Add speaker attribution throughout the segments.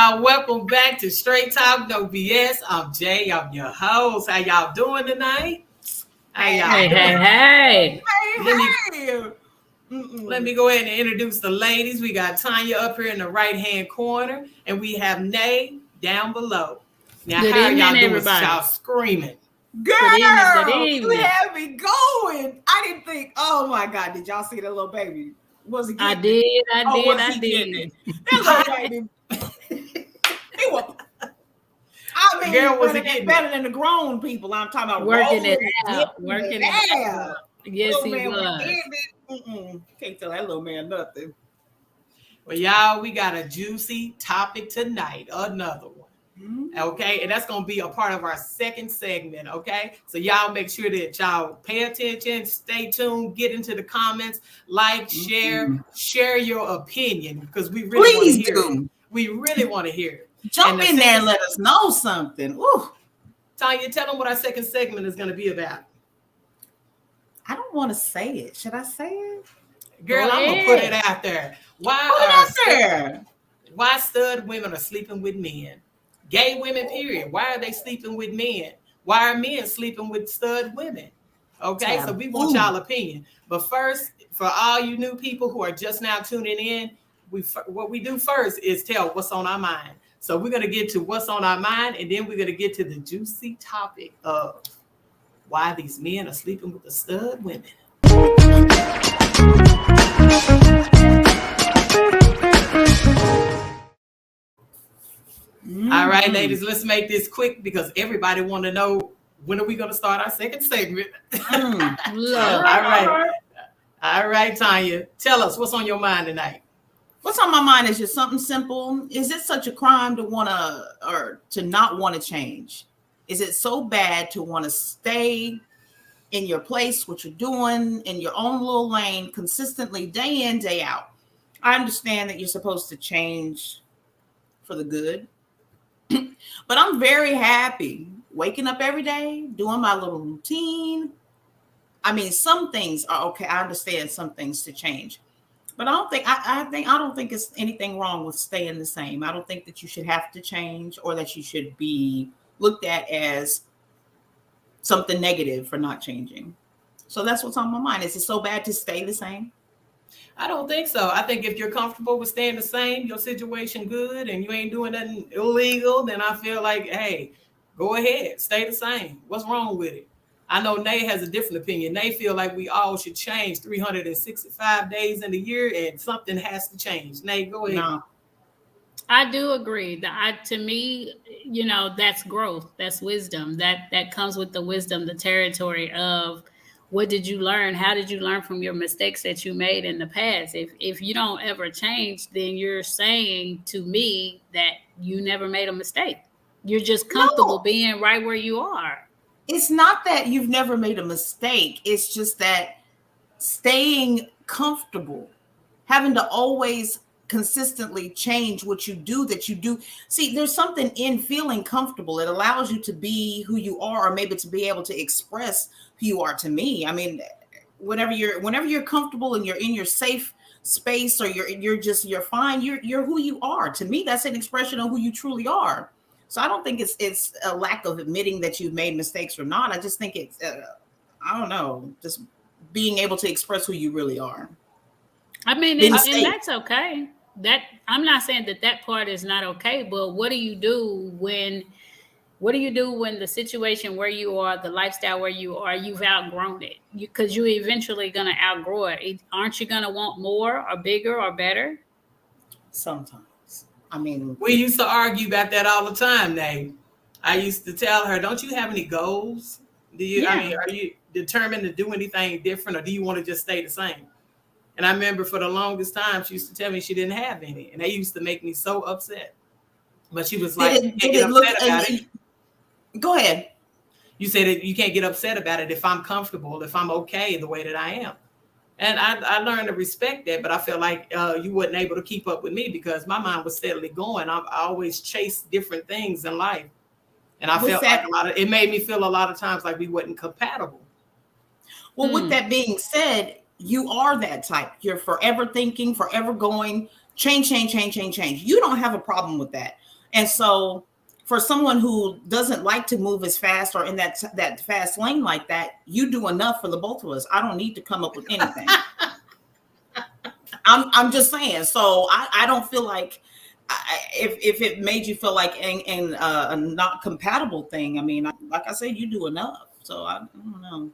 Speaker 1: y'all. Welcome back to Straight Talk No BS. I'm Jay. I'm your host. How y'all doing tonight?
Speaker 2: Hey.
Speaker 1: Let me go ahead and introduce the ladies. We got Tanya up here in the right-hand corner, and we have Nay down below. Now,
Speaker 2: Good
Speaker 1: how are
Speaker 2: evening,
Speaker 1: y'all doing?
Speaker 2: everybody.
Speaker 1: Y'all screaming.
Speaker 3: Girl,
Speaker 2: Good
Speaker 3: you
Speaker 2: evening.
Speaker 3: had me going. I didn't think, oh my God, did y'all see that little baby? Was he
Speaker 2: I
Speaker 3: getting it?
Speaker 2: did.
Speaker 3: That little baby. He was, I mean,
Speaker 1: Girl, was he getting
Speaker 3: better than the grown people. I'm talking about
Speaker 2: Working it
Speaker 3: rolling,
Speaker 2: out. Working it out. Yes,
Speaker 3: Little
Speaker 2: he
Speaker 3: man
Speaker 2: was.
Speaker 3: Can't tell that little man nothing.
Speaker 1: Well, y'all, we got a juicy topic tonight. Another one. Okay, and that's gonna be a part of our second segment. Okay, so y'all make sure that y'all pay attention, stay tuned, get into the comments, like, share your opinion, because we really want to hear it. We really want to hear it.
Speaker 3: Jump in there and let us know something. Ooh.
Speaker 1: Tanya, tell them what our second segment is going to be about.
Speaker 3: I don't want to say it. Should I say it?
Speaker 1: Girl, I'm gonna put it out there. Why stud women are sleeping with men? Gay women, period. Why are they sleeping with men? Why are men sleeping with stud women? Okay, so we want y'all opinion. But first, for all you new people who are just now tuning in, what we do first is tell what's on our mind. So we're gonna get to what's on our mind, and then we're gonna get to the juicy topic of why these men are sleeping with the stud women. All right, ladies, let's make this quick because everybody want to know when are we going to start our second segment. All right, Tanya, tell us what's on your mind tonight.
Speaker 3: What's on my mind is just something simple. Is it such a crime to to not want to change? Is it so bad to want to stay in your place, what you're doing, in your own little lane, consistently, day in, day out? I understand that you're supposed to change for the good, but I'm very happy waking up every day, doing my little routine. I mean, some things are okay. I understand some things to change, but I don't think it's anything wrong with staying the same. I don't think that you should have to change or that you should be looked at as something negative for not changing. So that's what's on my mind. Is it so bad to stay the same?
Speaker 1: I don't think so. I think if you're comfortable with staying the same, your situation good, and you ain't doing nothing illegal, then I feel like, hey, go ahead, stay the same. What's wrong with it? I know Nay has a different opinion. Nay feel like we all should change 365 days in a year, and something has to change. Nay, go ahead.
Speaker 2: No. I do agree. To me, that's growth. That's wisdom. That comes with the wisdom, the territory of what did you learn? How did you learn from your mistakes that you made in the past? If you don't ever change, then you're saying to me that you never made a mistake. You're just comfortable being right where you are.
Speaker 3: It's not that you've never made a mistake. It's just that staying comfortable, having to always consistently change what you do, See, there's something in feeling comfortable. It allows you to be who you are, or maybe to be able to express who you are. To me, I mean, whenever you're comfortable and you're in your safe space, or you're fine, you're who you are. To me, that's an expression of who you truly are. So I don't think it's a lack of admitting that you've made mistakes or not. I just think it's I don't know, just being able to express who you really are.
Speaker 2: I mean, and that's okay. That I'm not saying that part is not okay, but what do you do when the situation where you are, the lifestyle where you are, you've outgrown it? Because you're eventually going to outgrow it. Aren't you going to want more or bigger or better?
Speaker 3: Sometimes. I mean,
Speaker 1: we used to argue about that all the time, Nay. I used to tell her, don't you have any goals? I mean, are you determined to do anything different, or do you want to just stay the same? And I remember for the longest time, she used to tell me she didn't have any. And that used to make me so upset. But she was like, you can't get upset about it.
Speaker 3: Go ahead.
Speaker 1: You said that you can't get upset about it if I'm comfortable, if I'm okay the way that I am. And I learned to respect that, but I feel like you wasn't able to keep up with me because my mind was steadily going. I always chased different things in life. And I felt like it made me feel a lot of times like we wasn't compatible.
Speaker 3: Well, with that being said, you are that type. You're forever thinking, forever going, change. You don't have a problem with that. And so for someone who doesn't like to move as fast or in that fast lane like that, you do enough for the both of us. I don't need to come up with anything. I'm just saying. So I don't feel like if it made you feel like a not compatible thing. I mean, like I said, you do enough. So I don't know.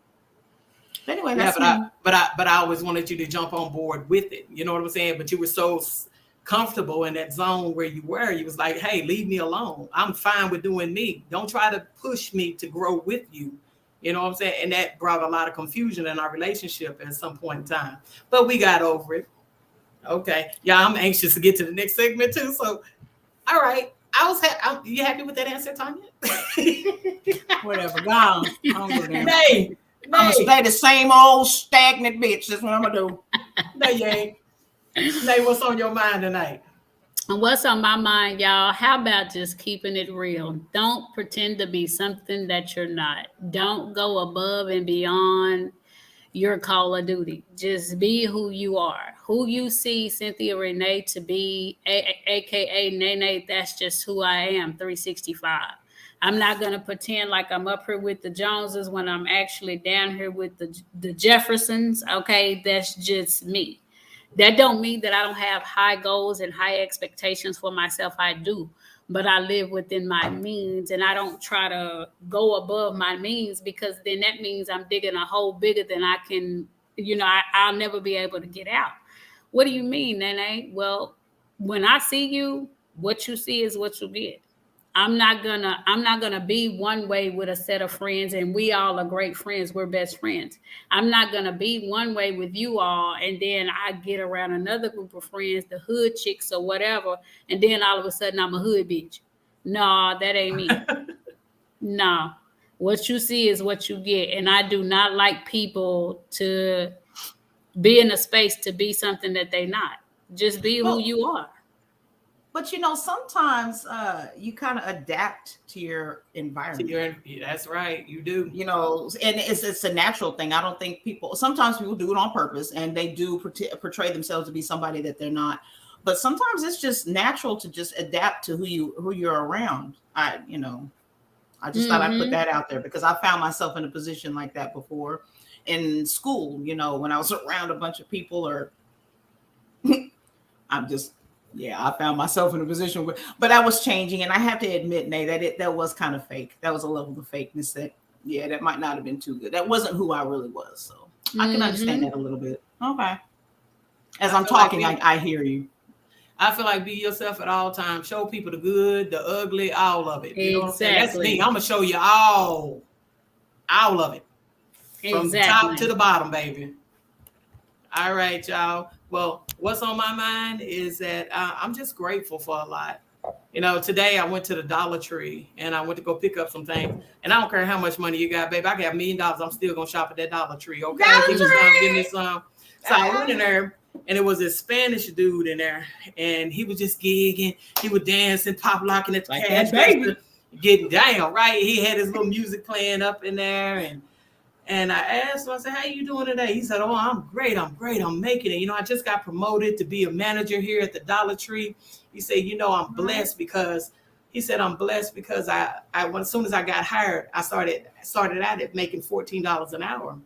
Speaker 3: But anyway, that's
Speaker 1: but I always wanted you to jump on board with it. You know what I'm saying? But you were so comfortable in that zone where you were. You was like, hey, leave me alone. I'm fine with doing me. Don't try to push me to grow with you. You know what I'm saying? And that brought a lot of confusion in our relationship at some point in time. But we got over it. Okay. Yeah, I'm anxious to get to the next segment too. So, all right. You happy with that answer, Tanya?
Speaker 3: Whatever. Go on.
Speaker 1: Nay.
Speaker 3: I'm gonna stay the same old stagnant bitch. That's what I'm gonna do.
Speaker 1: No, you ain't. Nay, what's on your mind tonight?
Speaker 2: And what's on my mind, y'all? How about just keeping it real? Don't pretend to be something that you're not. Don't go above and beyond your call of duty. Just be who you are. Who you see Cynthia Renee to be, aka Nene, that's just who I am, 365. I'm not going to pretend like I'm up here with the Joneses when I'm actually down here with the Jeffersons. Okay, that's just me. That don't mean that I don't have high goals and high expectations for myself. I do, but I live within my means, and I don't try to go above my means, because then that means I'm digging a hole bigger than I can, I'll never be able to get out. What do you mean, Nene? Well, when I see you, what you see is what you get. I'm not gonna be one way with a set of friends, and we all are great friends. We're best friends. I'm not gonna be one way with you all, and then I get around another group of friends, the hood chicks or whatever, and then all of a sudden I'm a hood bitch. No, that ain't me. No, what you see is what you get, and I do not like people to be in a space to be something that they not. Just be who you are.
Speaker 3: But sometimes you kind of adapt to your environment.
Speaker 1: That's right, you do.
Speaker 3: And it's a natural thing. I don't think sometimes people do it on purpose, and they do portray themselves to be somebody that they're not. But sometimes it's just natural to just adapt to who you're around. I just thought I'd put that out there, because I found myself in a position like that before in school. When I was around a bunch of people, or I found myself in a position but I was changing, and I have to admit, Nate, that was kind of fake. That was a level of fakeness that might not have been too good. That wasn't who I really was. So I can understand that a little bit. Okay. As I'm talking, I hear you.
Speaker 1: I feel like be yourself at all times. Show people the good, the ugly, all of it. You know what I'm saying? That's me. I'm gonna show you all of it. From the top to the bottom, baby. All right, y'all. Well, what's on my mind is that I'm just grateful for a lot. Today I went to the Dollar Tree and I went to go pick up some things. And I don't care how much money you got, babe. I got $1 million. I'm still going to shop at that Dollar Tree. Okay. Give me some. So I went in there, and it was this Spanish dude in there. And he was just gigging. He was dancing, pop locking at the cash register, getting down, right? He had his little music playing up in there. And I asked him, I said, how you doing today? He said, oh, I'm great. I'm making it. I just got promoted to be a manager here at the Dollar Tree. He said, I'm blessed because I as soon as I got hired, I started out at making $14 an hour.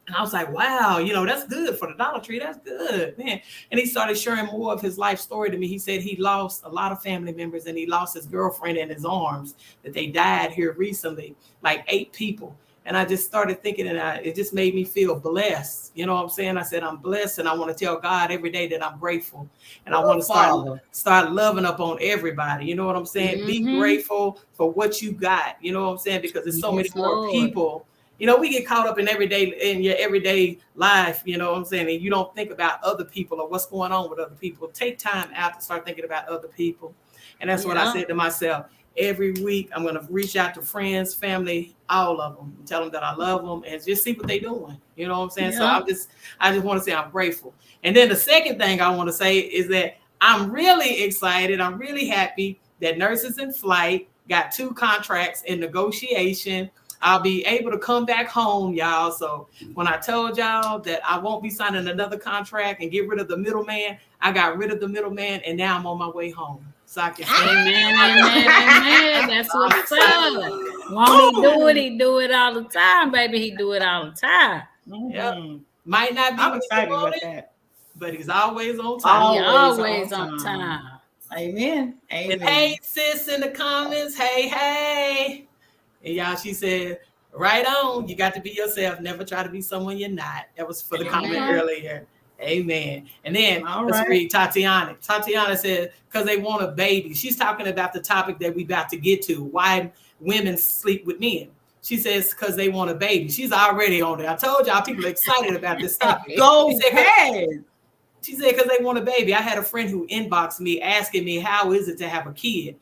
Speaker 1: And I was like, wow, that's good for the Dollar Tree. That's good, man. And he started sharing more of his life story to me. He said he lost a lot of family members, and he lost his girlfriend in his arms, that they died here recently, like 8 people. And I just started thinking, and it just made me feel blessed. You know what I'm saying? I said, I'm blessed, and I want to tell God every day that I'm grateful. And I want to start loving up on everybody. You know what I'm saying? Be grateful for what you got. You know what I'm saying? Because there's so many more people. We get caught up in your everyday life, you know what I'm saying? And you don't think about other people or what's going on with other people. Take time out to start thinking about other people. And that's what I said to myself. Every week, I'm going to reach out to friends, family, all of them, and tell them that I love them, and just see what they're doing. You know what I'm saying? Yeah. So I just want to say I'm grateful. And then the second thing I want to say is that I'm really excited. I'm really happy that Nurses in Flight got 2 contracts in negotiation. I'll be able to come back home, y'all. So when I told y'all that I won't be signing another contract and get rid of the middleman, I got rid of the middleman, and now I'm on my way home. Sock your
Speaker 2: Amen, amen. That's what's up. Won't he do it? He do it all the time, baby. He do it all the time.
Speaker 1: Yep. Might not be
Speaker 3: I'm excited about that.
Speaker 1: But he's always on time.
Speaker 2: Always on time.
Speaker 3: Amen. Amen.
Speaker 1: And hey, sis, in the comments, hey. And y'all, she said, right on. You got to be yourself. Never try to be someone you're not. That was for the comment earlier. Amen. And then let's read Tatiana. Tatiana said, because they want a baby. She's talking about the topic that we about to get to. Why women sleep with men. She says, because they want a baby. She's already on there. I told y'all people are excited about this topic.
Speaker 3: Go ahead.
Speaker 1: She said, because they want a baby. I had a friend who inboxed me asking me, how is it to have a kid?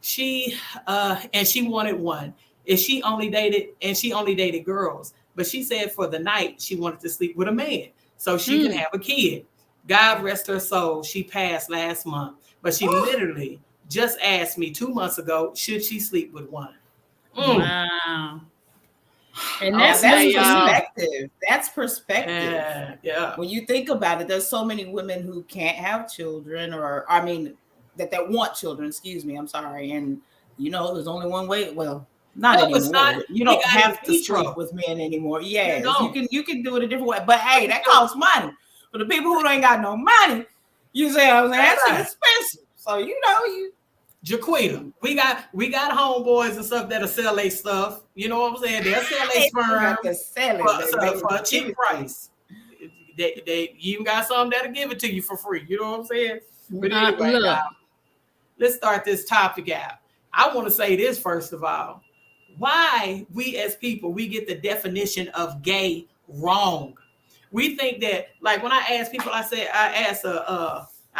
Speaker 1: She wanted one. And she only dated girls. But she said for the night, she wanted to sleep with a man so she could have a kid. God rest her soul. She passed last month. But she literally just asked me 2 months ago, should she sleep with one?
Speaker 2: Wow. And
Speaker 3: that's perspective. That's perspective.
Speaker 1: Yeah.
Speaker 3: When you think about it, there's so many women who can't have children, that want children. Excuse me. I'm sorry. And there's only one way. Well, not anymore. You don't have to sleep with men anymore. Yes, you can do it a different way. But hey, that costs money. For the people who ain't got no money, you say, that's expensive. So you.
Speaker 1: Jaquita, we got homeboys and stuff that'll sell their stuff. You know what I'm saying? They'll sell their sperm for a cheap price. They even got some that'll give it to you for free. You know what I'm saying? But anyway, let's start this topic out. I want to say this first of all. Why we as people, we get the definition of gay wrong. We think that, like when I ask people, I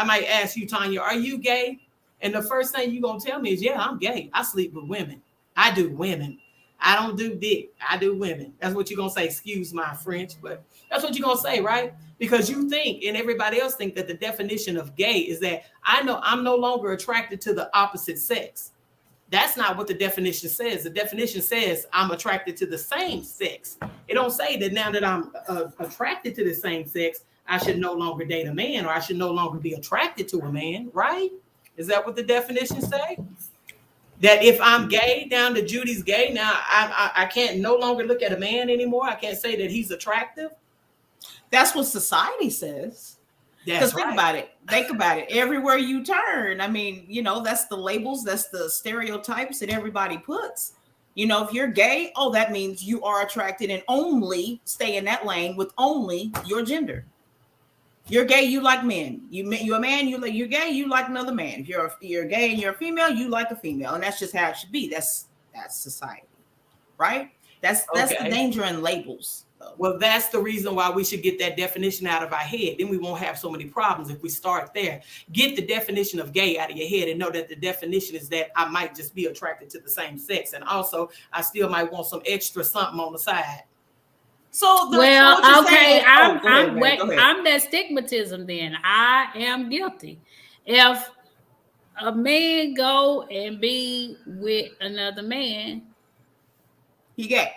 Speaker 1: might ask you, Tanya, are you gay? And the first thing you're going to tell me is, yeah, I'm gay. I sleep with women. I do women. I don't do dick. I do women. That's what you're going to say. Excuse my French, but that's what you're going to say, right? Because you think, and everybody else think, that the definition of gay is that I'm no longer attracted to the opposite sex. That's not what the definition says. The definition says I'm attracted to the same sex. It don't say that now that I'm attracted to the same sex, I should no longer date a man, or I should no longer be attracted to a man, right? Is that what the definition say? That if I'm gay, down to Judy's gay, now I can't no longer look at a man anymore. I can't say that he's attractive.
Speaker 3: That's what society says. Because think about it. Everywhere you turn, that's the labels, that's the stereotypes that everybody puts. If you're gay, that means you are attracted and only stay in that lane with only your gender. You're gay, you like men. You're a man, you're gay, you like another man. If you're gay and you're a female, you like a female, and that's just how it should be. That's society, right? That's the danger in labels.
Speaker 1: Well, that's the reason why we should get that definition out of our head. Then we won't have so many problems if we start there. Get the definition of gay out of your head and know that the definition is that I might just be attracted to the same sex. And also, I still might want some extra something on the side.
Speaker 2: I'm that stigmatism then. I am guilty. If a man go and be with another man,
Speaker 3: he gay.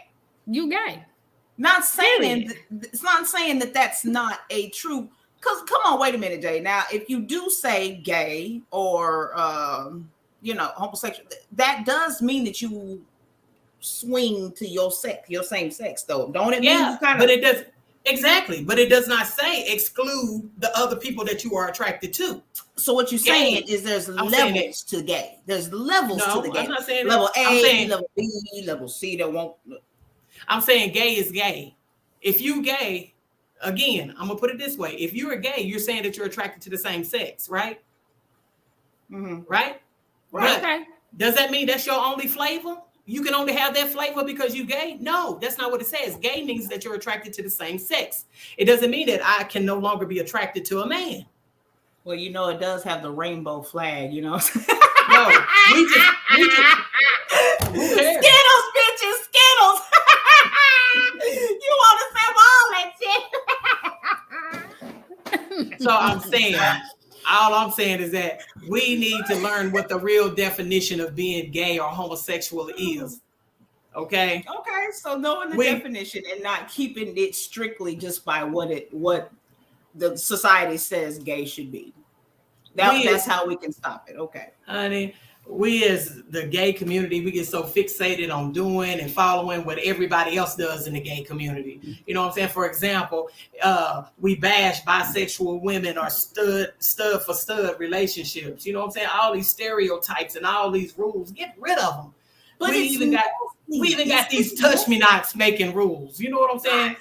Speaker 2: You gay.
Speaker 3: Not saying it's not saying that that's not a true. Because come on, wait a minute, Jay. Now, if you do say gay or homosexual, that does mean that you swing to your same sex, though, don't it?
Speaker 1: Yeah, but it does exactly. But it does not say exclude the other people that you are attracted to.
Speaker 3: So what you're saying is there's levels to gay. There's levels to the gay.
Speaker 1: I'm not saying
Speaker 3: level A, level B, level C. That won't.
Speaker 1: I'm saying gay is gay. If you gay, again, I'm gonna put it this way: if you're a gay, you're saying that you're attracted to the same sex, right?
Speaker 3: Mm-hmm.
Speaker 1: Right. Okay. Does that mean that's your only flavor? You can only have that flavor because you gay? No, that's not what it says. Gay means that you're attracted to the same sex. It doesn't mean that I can no longer be attracted to a man.
Speaker 3: Well, it does have the rainbow flag,
Speaker 1: No, we just
Speaker 3: Skittles, bitches, Skittles. You want to sell all that shit.
Speaker 1: So all I'm saying is that we need to learn what the real definition of being gay or homosexual is. Okay.
Speaker 3: So knowing the definition and not keeping it strictly just by what the society says gay should be. That's how we can stop it. Okay.
Speaker 1: Honey, we as the gay community, we get so fixated on doing and following what everybody else does in the gay community. You know what I'm saying? For example, we bash bisexual women or stud for stud relationships. You know what I'm saying? All these stereotypes and all these rules, get rid of them. But we even got these touch me nots making rules. You know what I'm saying?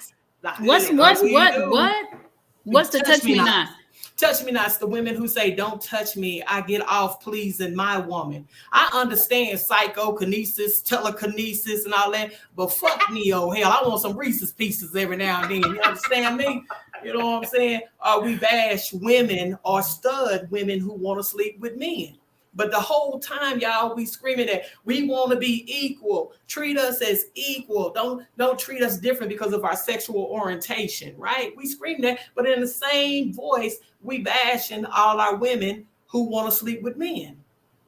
Speaker 2: What's the touch me not?
Speaker 1: Touch me not's the women who say, don't touch me, I get off pleasing my woman. I understand psychokinesis, telekinesis, and all that, but fuck me, oh hell, I want some Reese's Pieces every now and then. You understand me? You know what I'm saying? We bash women or stud women who want to sleep with men. But the whole time, y'all, we screaming that we want to be equal. Treat us as equal. Don't treat us different because of our sexual orientation, right? We scream that, but in the same voice, we bashing all our women who want to sleep with men,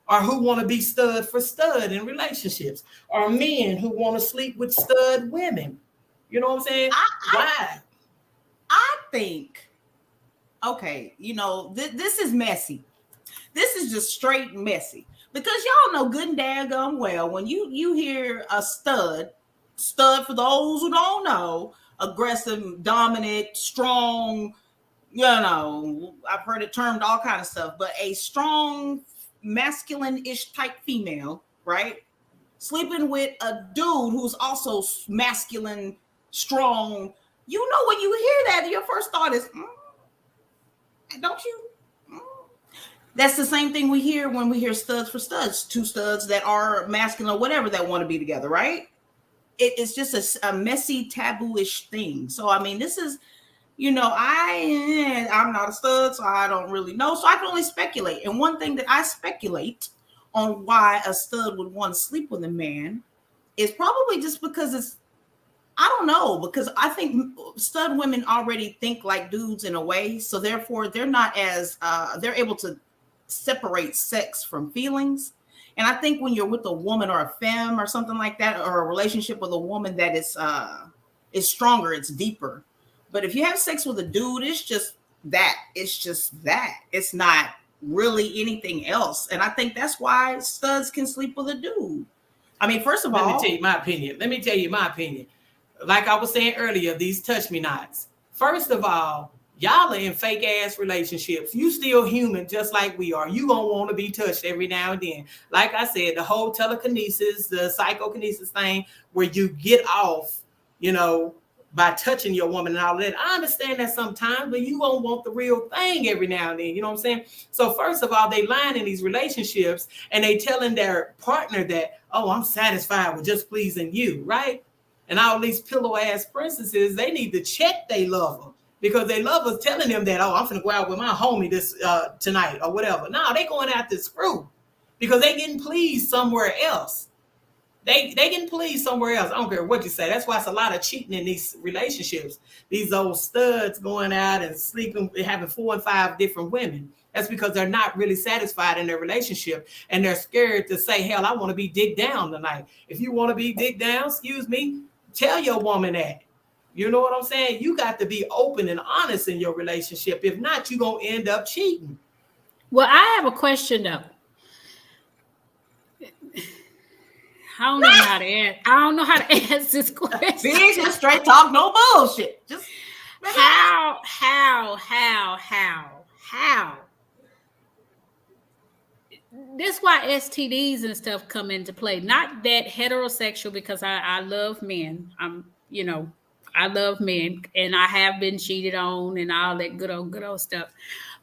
Speaker 1: or who want to be stud for stud in relationships, or men who want to sleep with stud women. You know what I'm saying? Why?
Speaker 3: I think, okay, this is messy. This is just straight messy, because y'all know good and daggone well when you hear a stud for those who don't know, aggressive, dominant, strong, I've heard it termed all kind of stuff, but a strong, masculine-ish type female, right? Sleeping with a dude who's also masculine, strong. When you hear that, your first thought is, don't you? That's the same thing we hear when we hear studs for studs, two studs that are masculine or whatever that want to be together, right? It's just a messy, taboo-ish thing. So, I mean, this is, I'm not a stud, so I don't really know. So I can only speculate. And one thing that I speculate on why a stud would want to sleep with a man is probably just because I don't know, because I think stud women already think like dudes in a way. So therefore, they're not as, they're able to separate sex from feelings. And I think when you're with a woman or a femme or something like that, or a relationship with a woman that is stronger, it's deeper. But if you have sex with a dude, it's just that. It's not really anything else. And I think that's why studs can sleep with a dude. I mean, first of all,
Speaker 1: let me tell you my opinion. Like I was saying earlier, these touch me nots. First of all, y'all are in fake ass relationships. You still human just like we are. You gonna want to be touched every now and then. Like I said, the whole telekinesis, the psychokinesis thing where you get off, by touching your woman and all that. I understand that sometimes, but you gonna want the real thing every now and then. You know what I'm saying? So first of all, they lying in these relationships and they telling their partner that, oh, I'm satisfied with just pleasing you, right? And all these pillow ass princesses, they need to check they lover. Because they love us telling them that, oh, I'm finna go out with my homie this tonight or whatever. No, they going out to screw because they getting pleased somewhere else. They getting pleased somewhere else. I don't care what you say. That's why it's a lot of cheating in these relationships. These old studs going out and sleeping, having 4 and 5 different women. That's because they're not really satisfied in their relationship and they're scared to say, hell, I want to be digged down tonight. If you want to be digged down, excuse me, tell your woman that. You know what I'm saying? You got to be open and honest in your relationship. If not, you're going to end up cheating.
Speaker 2: Well, I have a question, though. I don't know how to answer this question.
Speaker 3: Just straight talk, no bullshit. Just
Speaker 2: how? This is why STDs and stuff come into play. Not that heterosexual, because I love men. I love men and I have been cheated on and all that good old stuff.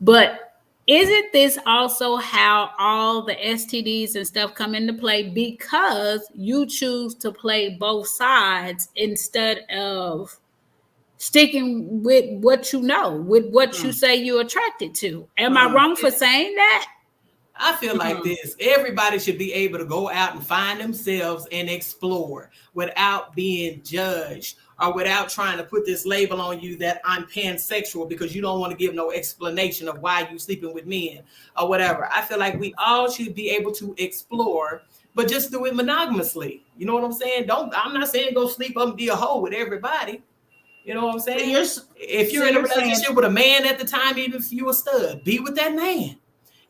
Speaker 2: But isn't this also how all the STDs and stuff come into play? Because you choose to play both sides instead of sticking with what with what you say you're attracted to. Am I wrong for saying that?
Speaker 1: I feel like this. Everybody should be able to go out and find themselves and explore without being judged or without trying to put this label on you that I'm pansexual because you don't want to give no explanation of why you sleeping with men or whatever. I feel like we all should be able to explore, but just do it monogamously. You know what I'm saying? I'm not saying go sleep up and be a hoe with everybody. You know what I'm saying? If you're in a relationship with a man at the time, even if you a stud, be with that man.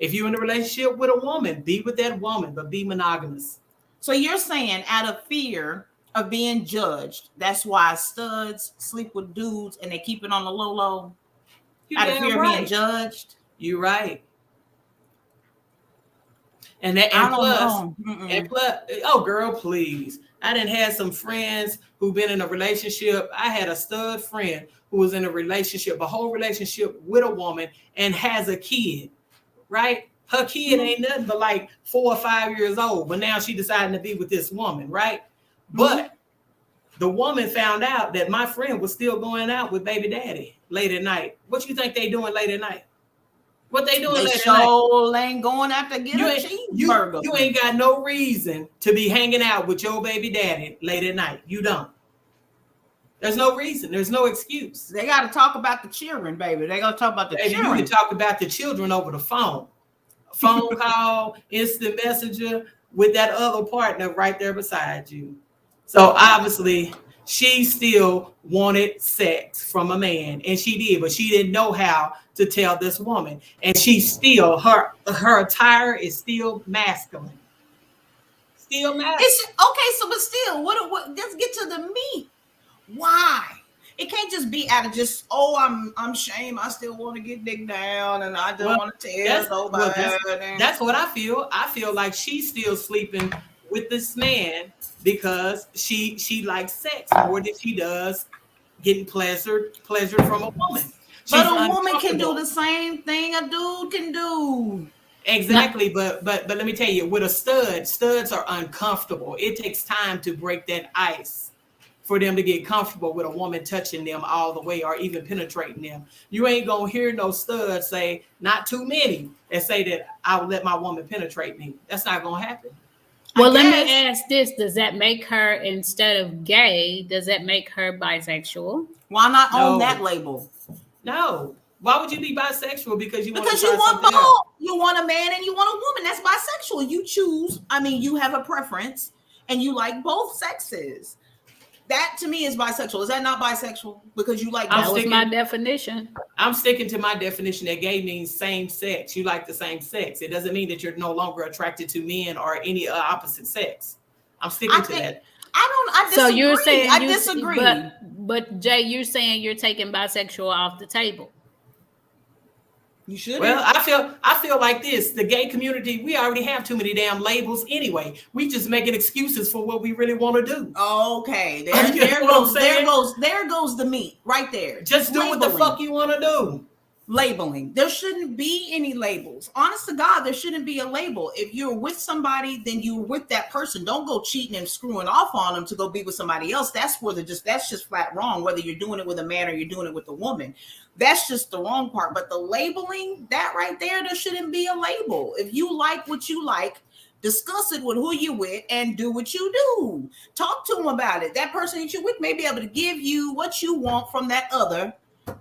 Speaker 1: If you're in a relationship with a woman, be with that woman, but be monogamous.
Speaker 3: So you're saying out of fear of being judged, that's why studs sleep with dudes and they keep it on the low. Out of fear of being judged.
Speaker 1: You're right. And plus, oh girl, please. I done had some friends who've been in a relationship. I had a stud friend who was in a whole relationship with a woman and has a kid, right? Her kid ain't nothing but like 4 or 5 years old, but now she decided to be with this woman, right? But the woman found out that my friend was still going out with baby daddy late at night. What you think they doing late at night? What they doing late at night?
Speaker 3: Ain't going out to get a cheeseburger.
Speaker 1: You ain't got no reason to be hanging out with your baby daddy late at night. You don't. There's no reason. There's no excuse.
Speaker 3: They got to talk about the children, baby. They got to talk about the children.
Speaker 1: You can talk about the children over the phone. Phone call, instant messenger with that other partner right there beside you. So obviously, she still wanted sex from a man, and she did, but she didn't know how to tell this woman. And she still, her attire is still masculine. Still masculine.
Speaker 3: It's okay, so but still, what let's get to the meat. Why? It can't just be out of just, I'm shame. I still want to get dick down, and I don't want to tell nobody.
Speaker 1: That's what I feel. I feel like she's still sleeping with this man because she likes sex more than she does getting pleasure from a woman.
Speaker 3: But a woman can do the same thing a dude can do.
Speaker 1: Exactly, but let me tell you, with a studs are uncomfortable. It takes time to break that ice for them to get comfortable with a woman touching them all the way or even penetrating them. You ain't gonna hear no stud say, not too many, that say that I will let my woman penetrate me. That's not gonna happen.
Speaker 2: Well, let me ask this. Does that make her, instead of gay, does that make her bisexual?
Speaker 3: Why not own that label?
Speaker 1: No. Why would you be bisexual? Because you want
Speaker 3: both. You want a man and you want a woman. That's bisexual. You choose. I mean, you have a preference and you like both sexes. That to me is bisexual. Is that not bisexual? Because you like
Speaker 2: that was my definition.
Speaker 1: I'm sticking to my definition that gay means same sex. You like the same sex. It doesn't mean that you're no longer attracted to men or any opposite sex. I'm sticking to that.
Speaker 3: I disagree. So you're saying I disagree.
Speaker 2: But Jay, you're saying you're taking bisexual off the table.
Speaker 3: You should.
Speaker 1: Well, I feel like this. The gay community, we already have too many damn labels anyway. We just making excuses for what we really want to do.
Speaker 3: Okay. There goes the meat right there.
Speaker 1: Just do what the fuck you want to do.
Speaker 3: Labeling. There shouldn't be any labels. Honest to God, there shouldn't be a label. If you're with somebody, then you're with that person. Don't go cheating and screwing off on them to go be with somebody else. That's just flat wrong. Whether you're doing it with a man or you're doing it with a woman, that's just the wrong part. But the labeling, that right there shouldn't be a label. If you like what you like, discuss it with who you're with and do what you do. Talk to them about it. That person that you're with may be able to give you what you want from that other.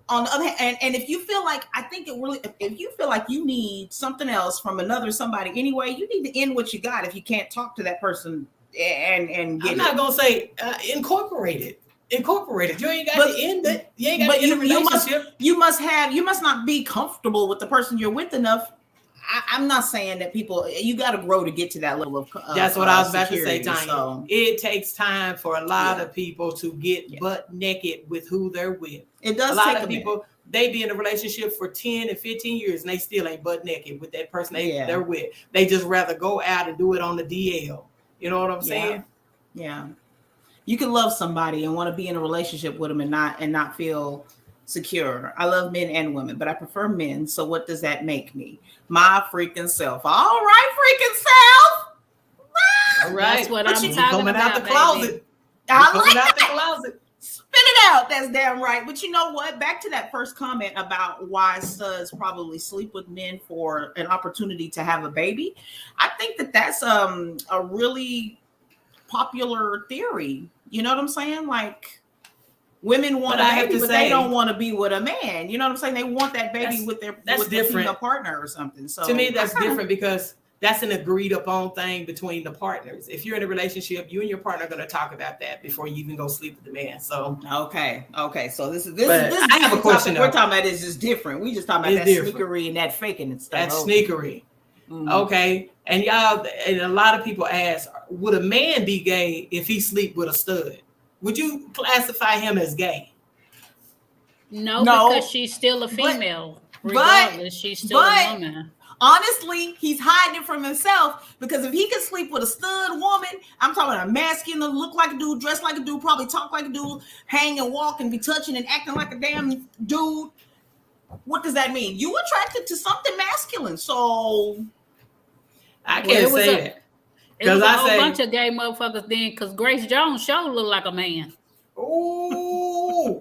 Speaker 3: On the other hand, and if you feel like, if you feel like you need something else from somebody anyway, you need to end what you got. If you can't talk to that person and get
Speaker 1: I'm not gonna say incorporate it. You ain't got to end it. You ain't got to end the relationship.
Speaker 3: You must not be comfortable with the person you're with enough. I'm not saying that you got to grow to get to that level of
Speaker 1: that's what I was about to say, Tanya. So. It takes time for a lot of people to get butt naked with who they're with.
Speaker 3: It does.
Speaker 1: A lot of people, they be in a relationship for 10 and 15 years and they still ain't butt naked with that person they're with. They just rather go out and do it on the DL. You know what I'm saying?
Speaker 3: Yeah. You can love somebody and want to be in a relationship with them and not feel secure. I love men and women, but I prefer men. So what does that make me? My freaking self. All right, freaking self.
Speaker 2: All right. That's what I'm talking about.
Speaker 1: Coming out the closet. Coming out the closet.
Speaker 3: Spit it out. That's damn right. But you know what? Back to that first comment about why studs probably sleep with men for an opportunity to have a baby. I think that's a really popular theory. You know what I'm saying? Like, women want a baby, but they don't want to be with a man. You know what I'm saying? They want that baby with their female partner or something. So
Speaker 1: to me, that's different because that's an agreed upon thing between the partners. If you're in a relationship, you and your partner are going to talk about that before you even go sleep with the man. So
Speaker 3: okay. So this is
Speaker 1: I have a question.
Speaker 3: We're talking about this is different. We just talking about that sneakery and that faking and stuff.
Speaker 1: That's sneakery. Okay, and y'all, and a lot of people ask, would a man be gay if he sleep with a stud? Would you classify him as gay?
Speaker 2: No, because she's still a female. Regardless, she's still a woman.
Speaker 3: Honestly, he's hiding it from himself, because if he can sleep with a stud woman, I'm talking about a masculine, look like a dude, dress like a dude, probably talk like a dude, hang and walk and be touching and acting like a damn dude. What does that mean? You attracted to something masculine, so
Speaker 1: I can't say that.
Speaker 2: It was a whole bunch of gay motherfuckers then, because Grace Jones sure looked like a man.
Speaker 1: Ooh,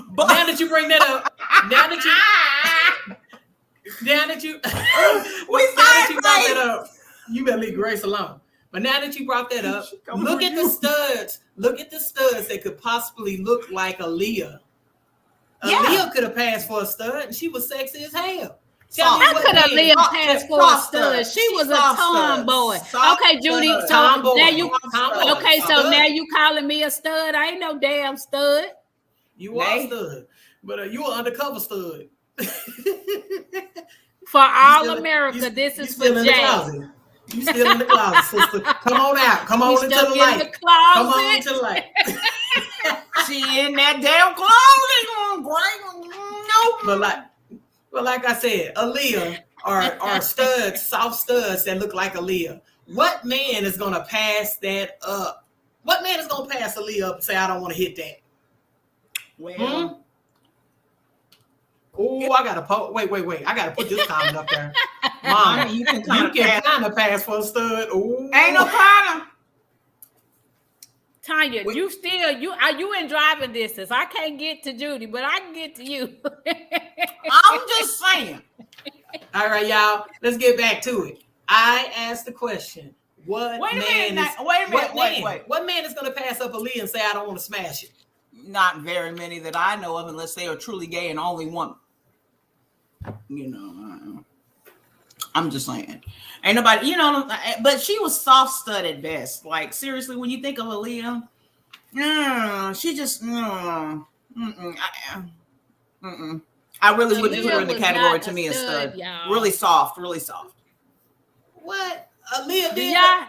Speaker 1: but now that you bring that up, now that you brought that up, you better leave Grace alone. But now that you brought that up, look at the studs. Look at the studs that could possibly look like Aaliyah. Aaliyah could have passed for a stud, and she was sexy as hell.
Speaker 2: How could Aaliyah pass for a stud? She was a tomboy. Okay, Judy. So now you calling me a stud? I ain't no damn stud.
Speaker 1: You are a stud, but you are undercover stud.
Speaker 2: For all America, this is for Jay.
Speaker 1: You still in the closet, sister. Come on out. Come on into the light. Come on into the light.
Speaker 3: She in that damn closet.
Speaker 1: But like I said, Aaliyah are studs, soft studs that look like Aaliyah. What man is gonna pass that up? What man is gonna pass Aaliyah up and say, I don't want to hit that? Well, oh, I gotta wait. I gotta put this comment up there. Mom, you can kind of pass for a stud. Ooh.
Speaker 3: Ain't no kind of.
Speaker 2: Tanya, you in driving distance. I can't get to Judy, but I can get to you.
Speaker 3: I'm just saying.
Speaker 1: All right, y'all. Let's get back to it. I asked the question: What man is going to pass up Aaliyah and say, I don't want to smash it?
Speaker 3: Not very many that I know of, unless they are truly gay and only one. You know, I'm just saying. Ain't nobody, but she was soft stud at best. Like, seriously, when you think of Aaliyah, she just, I really wouldn't put her in the category to me as stud. Really soft.
Speaker 1: What? Aaliyah did?
Speaker 3: Yeah.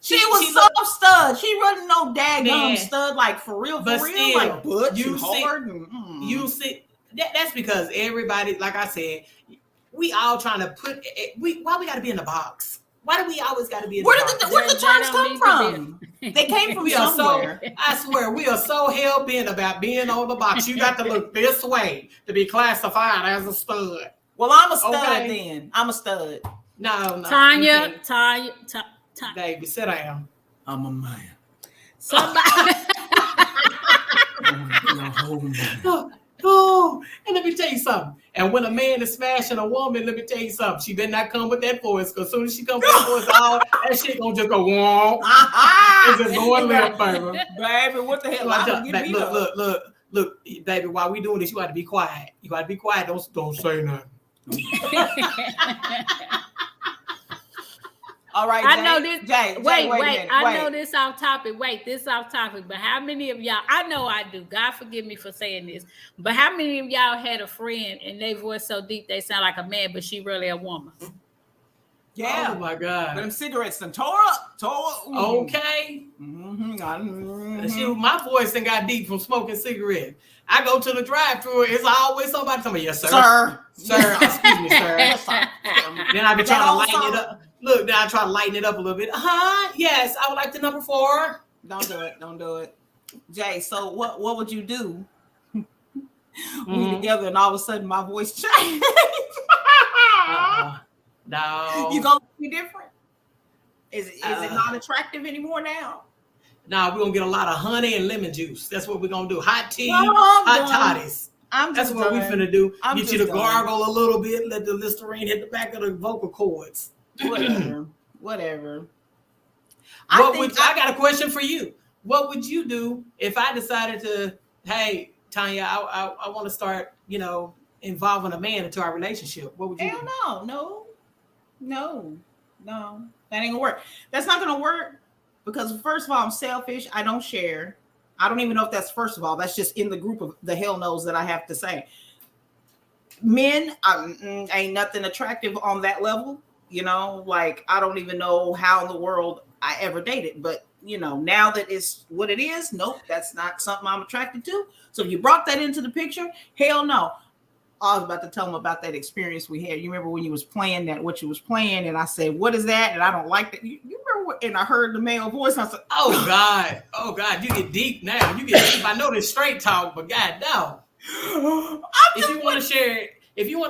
Speaker 3: She was soft stud. She wasn't no daggum stud, like for real,
Speaker 1: still,
Speaker 3: like butch
Speaker 1: you
Speaker 3: and
Speaker 1: see,
Speaker 3: hard.
Speaker 1: You see, that's because everybody, like I said, we all trying to why we got to be in the box? Why do we always got to be in the box?
Speaker 3: Where did the terms come from? They came from somewhere.
Speaker 1: I swear, we are so hell-bent about being on the box. You got to look this way to be classified as a stud.
Speaker 3: Well, I'm a stud then. I'm a stud.
Speaker 1: No.
Speaker 2: Tanya.
Speaker 1: Baby, sit down.
Speaker 3: I'm a man.
Speaker 2: Somebody.
Speaker 1: Oh, and let me tell you something. And when a man is smashing a woman, let me tell you something. She better not come with that voice, because as soon as she comes with that voice, all that shit gonna just go whoa. It's just going left, baby.
Speaker 3: Baby, what the hell?
Speaker 1: Look, baby. While we doing this, you got to be quiet. You got to be quiet. Don't say nothing.
Speaker 3: All right,
Speaker 2: I know this.
Speaker 3: Jay,
Speaker 2: wait. I know this off topic. This is off topic. But how many of y'all? I know I do. God forgive me for saying this. But how many of y'all had a friend and their voice so deep they sound like a man, but she really a woman?
Speaker 3: Yeah.
Speaker 1: Oh my God.
Speaker 3: But them cigarettes done tore up.
Speaker 1: Okay. Shoot, my voice done got deep from smoking cigarettes. I go to the drive-thru. It's always somebody telling me, yes, sir. Sir. Excuse me, sir. Then I be trying to lighten it up. Look, now I try to lighten it up a little bit. Yes, I would like the number 4.
Speaker 3: Don't do it. Jay, so what would you do? We together and all of a sudden my voice changed.
Speaker 1: No.
Speaker 3: You gonna be different? Is it not attractive anymore now?
Speaker 1: No, we're gonna get a lot of honey and lemon juice. That's what we're gonna do. Hot tea, hot toddies. That's what we're finna do. Get you to gargle a little bit, let the Listerine hit the back of the vocal cords.
Speaker 3: Whatever.
Speaker 1: I got a question for you. What would you do if I decided to, hey, Tanya, I want to start, involving a man into our relationship? What would you do? No. That ain't gonna work. That's not gonna work because first of all, I'm selfish. I don't share. I don't even know if that's first of all. That's just in the group of the hell knows that I have to say. Men ain't nothing attractive on that level.
Speaker 3: You know, like I don't even know how in the world I ever dated, but you know, now that it's what it is, nope, that's not something I'm attracted to. So if you brought that into the picture, hell no. I was about to tell him about that experience we had. You remember when you was playing that, what you was playing, and I said, "What is that?" And I don't like that. You remember what? And I heard the male voice. And I said,
Speaker 1: "Oh God, you get deep now. You get deep. I know this straight talk, but God, no. If you want to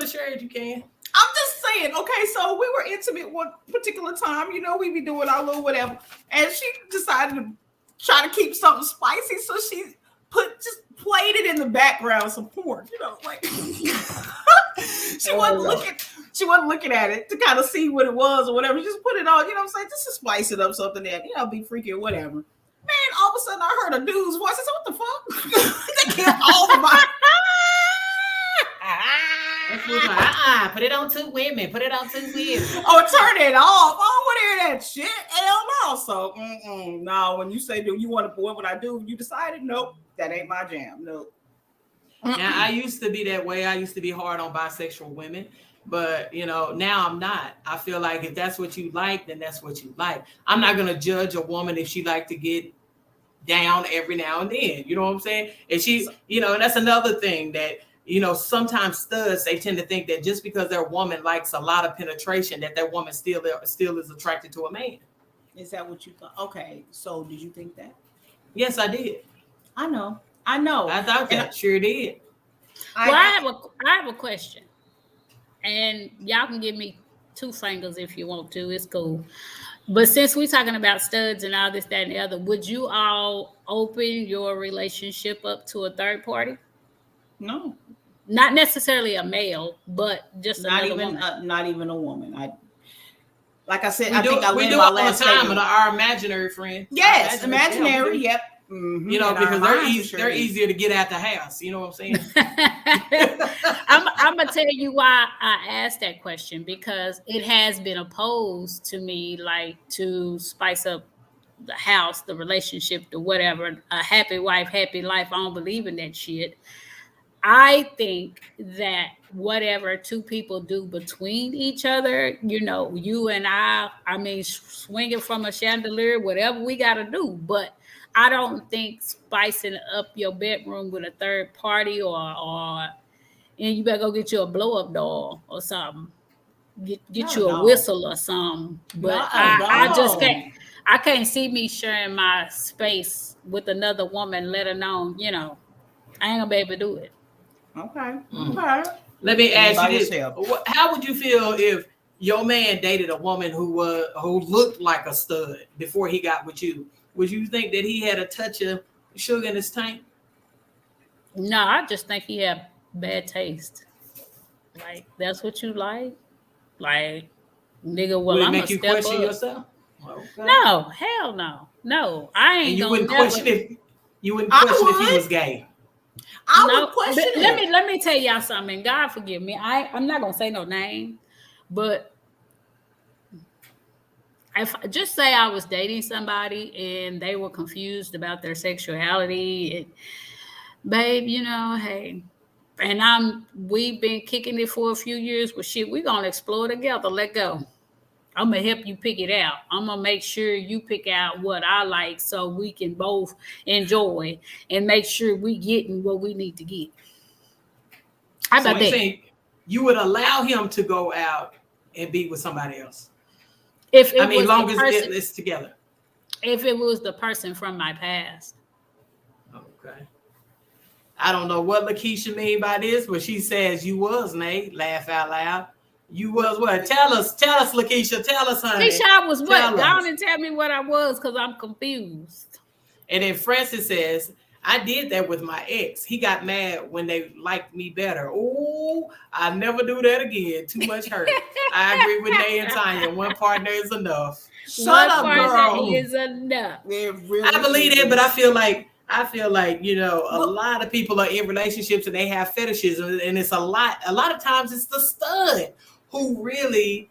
Speaker 1: share it, you can.
Speaker 3: I'm just saying, okay, so we were intimate one particular time, you know, we be doing our little whatever, and she decided to try to keep something spicy, so she just played it in the background, some porn, you know, like she wasn't looking at it to kind of see what it was or whatever. Just put it on, you know what I'm saying, just to spice it up, something that, you know, be freaky or whatever. Man, all of a sudden I heard a dude's voice. I said, what the fuck? They killed all the my
Speaker 1: put it on two women. Put it on two women.
Speaker 3: Oh, turn it off. I don't want to hear that shit. Hell no. So, no, when you say, do you want to, what would I do? You decided, nope, that ain't my jam. Nope.
Speaker 1: Now, I used to be that way. I used to be hard on bisexual women. But, you know, now I'm not. I feel like if that's what you like, then that's what you like. I'm not going to judge a woman if she like to get down every now and then. You know what I'm saying? And she, you know, and that's another thing that, you know, sometimes studs, they tend to think that just because their woman likes a lot of penetration, that woman still is attracted to a man.
Speaker 3: Is that what you thought? Okay, so did you think that?
Speaker 1: Yes, I did.
Speaker 3: I know.
Speaker 1: I thought that. Sure did.
Speaker 2: I have a question, and y'all can give me 2 fingers if you want to. It's cool. But since we're talking about studs and all this, that, and the other, would you all open your relationship up to a third party?
Speaker 3: No.
Speaker 2: Not necessarily a male, but just
Speaker 3: not
Speaker 2: another
Speaker 3: even
Speaker 2: woman.
Speaker 3: Not even a woman. Like I said,
Speaker 1: we do it all the time with our imaginary friend.
Speaker 3: Yes, imaginary. Yep.
Speaker 1: Mm-hmm. You know, because they're easier to get out the house. You know what I'm saying?
Speaker 2: I'm gonna tell you why I asked that question, because it has been opposed to me, like to spice up the house, the relationship, the whatever. A happy wife, happy life. I don't believe in that shit. I think that whatever 2 people do between each other, you know, you and I mean, swinging from a chandelier, whatever we got to do. But I don't think spicing up your bedroom with a third party or and you better go get you a blow up doll or something. Get you a whistle or something. But I just can't. I can't see me sharing my space with another woman, let alone, you know, I ain't gonna be able to do it.
Speaker 3: Okay. Okay.
Speaker 1: Let me ask you this: how would you feel if your man dated a woman who looked like a stud before he got with you? Would you think that he had a touch of sugar in his tank?
Speaker 2: No, I just think he had bad taste. Like, that's what you like? Like, nigga, well, I'm
Speaker 1: make you question yourself?
Speaker 2: Okay. No, hell no. No, I ain't.
Speaker 1: And you wouldn't question if he was gay.
Speaker 3: I would question it.
Speaker 2: Let me tell y'all something. God forgive me. I'm not gonna say no name, but if just say I was dating somebody and they were confused about their sexuality, babe, you know, hey, and we've been kicking it for a few years, but shit, we're gonna explore together. Let go. I'm gonna help you pick it out. I'm gonna make sure you pick out what I like so we can both enjoy and make sure we getting what we need to get. How about that?
Speaker 1: You would allow him to go out and be with somebody else?
Speaker 2: If it
Speaker 1: as long as it's together.
Speaker 2: If it was the person from my past.
Speaker 1: Okay. I don't know what Lakeisha mean by this, but she says you was, Nate. Laugh out loud. You was what? Tell us, Lakeisha. Tell us, honey.
Speaker 2: Lakeisha, I was what? Go on and tell me what I was, because I'm confused.
Speaker 1: And then Francis says, I did that with my ex. He got mad when they liked me better. Oh, I never do that again. Too much hurt. I agree with Nay and Tanya. One partner is enough.
Speaker 2: Shut up, girl. Is enough.
Speaker 1: I believe it, but I feel like, you know, a lot of people are in relationships and they have fetishes, and it's a lot of times it's the stud who really,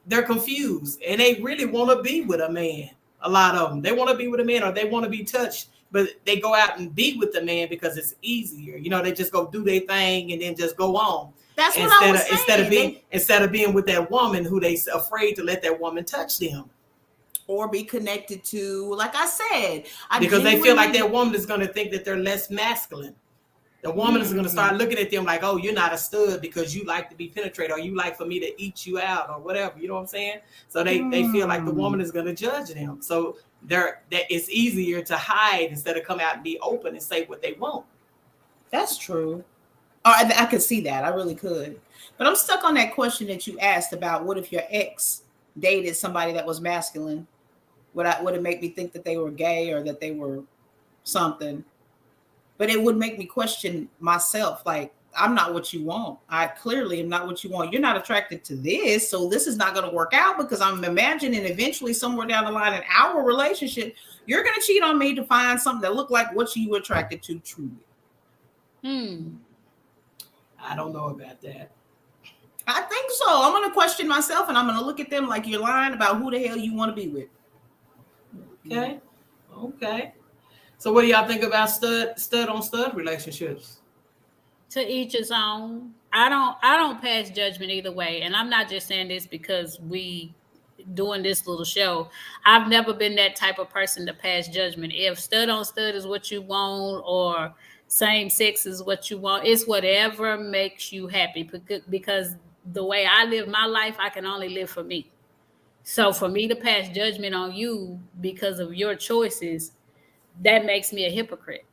Speaker 1: they're confused and they really want to be with a man. A lot of them, they want to be with a man or they want to be touched, but they go out and be with the man because it's easier. You know, they just go do their thing and then just go on.
Speaker 3: That's what I was saying.
Speaker 1: Instead of being with that woman who they afraid to let that woman touch them
Speaker 3: or be connected to, like I said,
Speaker 1: because they feel like that woman is going to think that they're less masculine. The woman is going to start looking at them like, oh, you're not a stud because you like to be penetrated or you like for me to eat you out or whatever. You know what I'm saying? So they feel like the woman is going to judge them. So that it's easier to hide instead of come out and be open and say what they want.
Speaker 3: That's true. I could see that. I really could. But I'm stuck on that question that you asked about what if your ex dated somebody that was masculine? Would it make me think that they were gay or that they were something? But it would make me question myself. Like, I'm not what you want. I clearly am not what you want. You're not attracted to this. So this is not going to work out because I'm imagining eventually somewhere down the line in our relationship, you're going to cheat on me to find something that look like what you were attracted to truly.
Speaker 1: I don't know about that.
Speaker 3: I think so. I'm going to question myself and I'm going to look at them like you're lying about who the hell you want to be with.
Speaker 1: Okay. So what do y'all think about stud on stud relationships?
Speaker 2: To each his own. I don't pass judgment either way. And I'm not just saying this because we doing this little show. I've never been that type of person to pass judgment. If stud on stud is what you want or same sex is what you want, it's whatever makes you happy. Because the way I live my life, I can only live for me. So for me to pass judgment on you because of your choices, that makes me a hypocrite.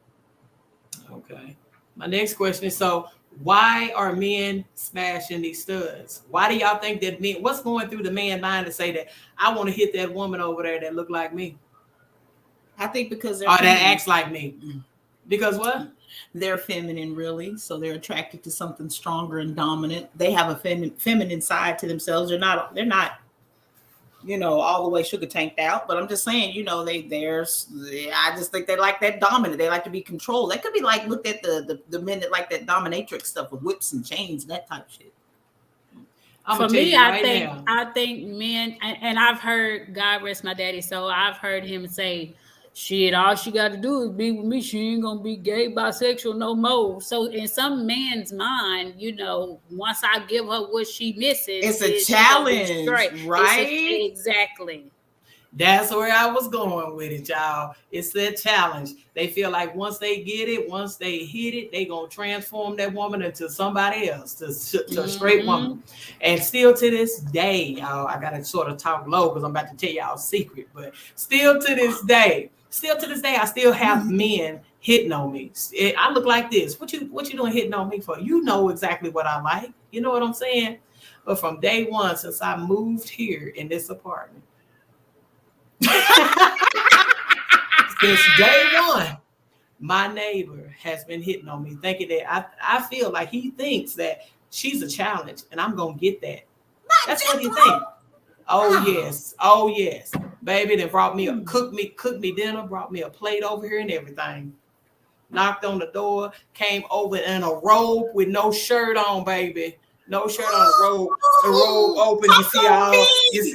Speaker 1: Okay. My next question is, so why are men smashing these studs? Why do y'all think that men, what's going through the man mind to say that I want to hit that woman over there that look like me?
Speaker 3: I think because
Speaker 1: that acts like me. Because what?
Speaker 3: They're feminine, really. So they're attracted to something stronger and dominant. They have a feminine side to themselves. They're not, all the way sugar tanked out. But I'm just saying, I just think they like that dominant. They like to be controlled. They could be like, looked at the men that like that dominatrix stuff with whips and chains and that type of shit.
Speaker 2: For me, I think men, and I've heard, God rest my daddy, so I've heard him say, shit, all she got to do is be with me. She ain't going to be gay, bisexual no more. So in some man's mind, once I give her what she misses,
Speaker 3: it's a challenge, right?
Speaker 2: Exactly.
Speaker 1: That's where I was going with it, y'all. It's that challenge. They feel like once they get it, once they hit it, they going to transform that woman into somebody else, to a straight woman. And still to this day, y'all, I got to sort of talk low because I'm about to tell y'all a secret, but still to this day, I still have men hitting on me. I look like this. What you doing hitting on me for? You know exactly what I like. You know what I'm saying? But from day one, since I moved here in this apartment, since day one, my neighbor has been hitting on me, thinking that I feel like he thinks that she's a challenge and I'm gonna get that. That's what he thinks. Oh yes, baby. They brought me cooked me dinner, brought me a plate over here and everything. Knocked on the door, came over in a robe with no shirt on, baby. No shirt on the robe. The robe open.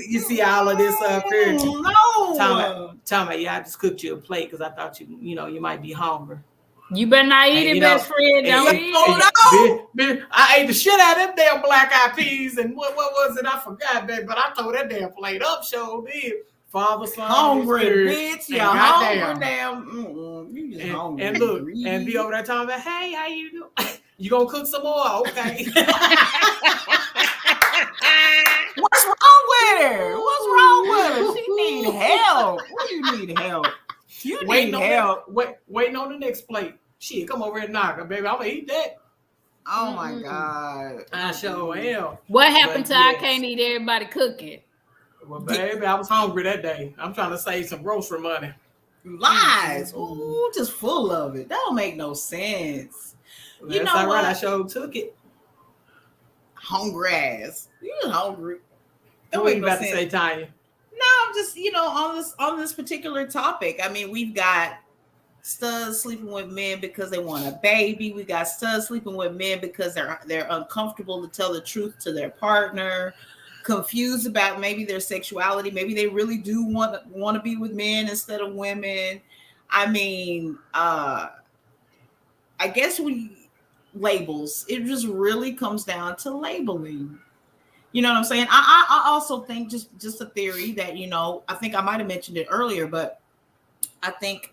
Speaker 1: You see all of this up here.
Speaker 3: No.
Speaker 1: Tommy, yeah, I just cooked you a plate because I thought you might be hungry.
Speaker 2: You better not eat it, best friend.
Speaker 1: I ate the shit out of them damn black eyed peas and what was it? I forgot, baby. But I tore that damn plate up. Sure did. Father, son,
Speaker 3: hungry,
Speaker 1: spirit,
Speaker 3: bitch. You're hungry, damn. You just hungry.
Speaker 1: And look, and be over there talking about, hey, how you doing? You gonna cook some more? Okay.
Speaker 3: What's wrong with her? What's wrong with her? She need help. What do you need help? You need help.
Speaker 1: Waiting on the next plate. Shit, come over and knock her, baby. I'm gonna eat that.
Speaker 3: Oh my God.
Speaker 1: I sure am.
Speaker 2: What happened to I can't eat everybody cooking?
Speaker 1: Well, baby, I was hungry that day. I'm trying to save some grocery money.
Speaker 3: Lies. Ooh, just full of it. That don't make no sense.
Speaker 1: Well, that's all right. I sure took it.
Speaker 3: Hungry ass. You hungry.
Speaker 1: What are you about to say, Tanya?
Speaker 3: No, I'm just, on this particular topic. I mean, we've got studs sleeping with men because they want a baby. We got studs sleeping with men because they're uncomfortable to tell the truth to their partner. confused about maybe their sexuality. Maybe they really do want to be with men instead of women. I mean, I guess labels, it just really comes down to labeling. You know what I'm saying? I also think just a theory that, you know, I think I might have mentioned it earlier, but I think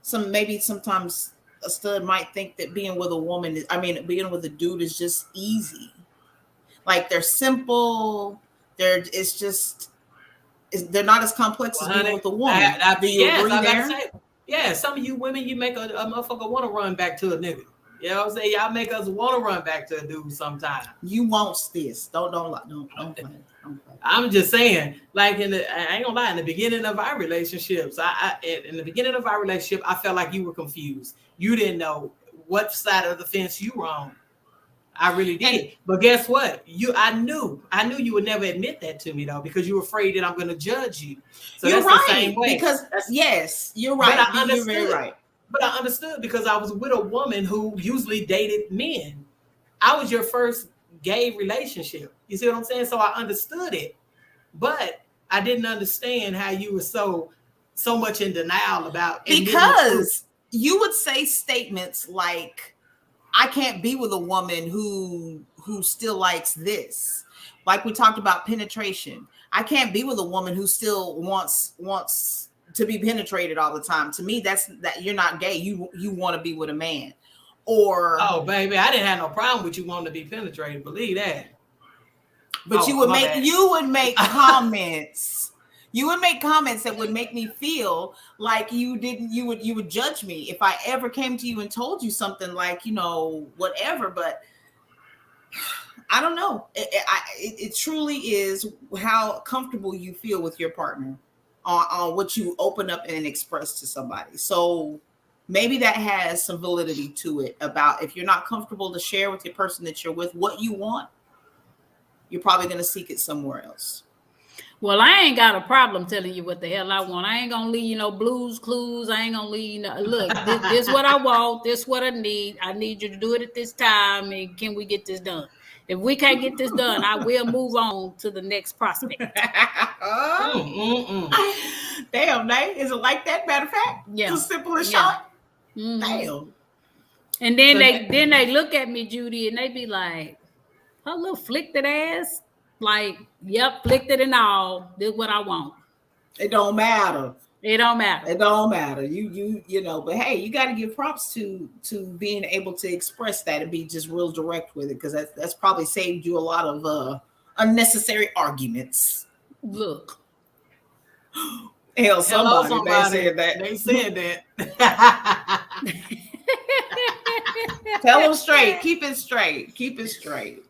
Speaker 3: sometimes a stud might think that being with a woman being with a dude is just easy. Like they're simple. They're not as complex as being with a woman. Do you agree there?
Speaker 1: Yeah, some of you women, you make a motherfucker want to run back to a nigga. You know what I'm saying? Y'all make us want to run back to a dude sometimes.
Speaker 3: You want this. Don't play.
Speaker 1: I'm just saying, like I ain't gonna lie, in the beginning of our relationships, in the beginning of our relationship, I felt like you were confused. You didn't know what side of the fence you were on. I really did. But guess what? I knew you would never admit that to me though, because you were afraid that I'm gonna judge you. So
Speaker 3: you're
Speaker 1: that's
Speaker 3: right,
Speaker 1: the same way.
Speaker 3: Yes, you're right. You're very right.
Speaker 1: But I understood because I was with a woman who usually dated men. I was your first gay relationship. You see what I'm saying? So I understood it, but I didn't understand how you were so much in denial about it.
Speaker 3: Because you would say statements like, I can't be with a woman who still likes this. Like we talked about penetration. I can't be with a woman who still wants to be penetrated all the time. To me, that you're not gay. You want to be with a man. Or
Speaker 1: oh baby, I didn't have no problem with you wanting to be penetrated. Believe that.
Speaker 3: But you would make comments. You would make comments that would make me feel like you would judge me if I ever came to you and told you something like, you know, whatever. But I don't know. It truly is how comfortable you feel with your partner on what you open up and express to somebody. So maybe that has some validity to it about if you're not comfortable to share with the person that you're with what you want, you're probably going to seek it somewhere else.
Speaker 2: Well, I ain't got a problem telling you what the hell I want. I ain't going to leave you no blues clues. I ain't going to leave you no, look, this what I want. This what I need. I need you to do it at this time. And can we get this done? If we can't get this done, I will move on to the next prospect.
Speaker 3: Damn, Nate. Is it like that? Matter of fact,
Speaker 2: yeah,
Speaker 3: too simple and short.
Speaker 2: Mm-hmm.
Speaker 3: Damn.
Speaker 2: And then they look at me, Judy, and they be like, "Her little flicked that ass." Like, yep, flicked it and all. This is what I want.
Speaker 3: It don't matter.
Speaker 2: It don't matter.
Speaker 3: It don't matter. You know, but hey, you got to give props to being able to express that and be just real direct with it, because that's probably saved you a lot of unnecessary arguments.
Speaker 2: Look.
Speaker 3: Hell, somebody. They said that. Tell them straight. Keep it straight. Keep it straight.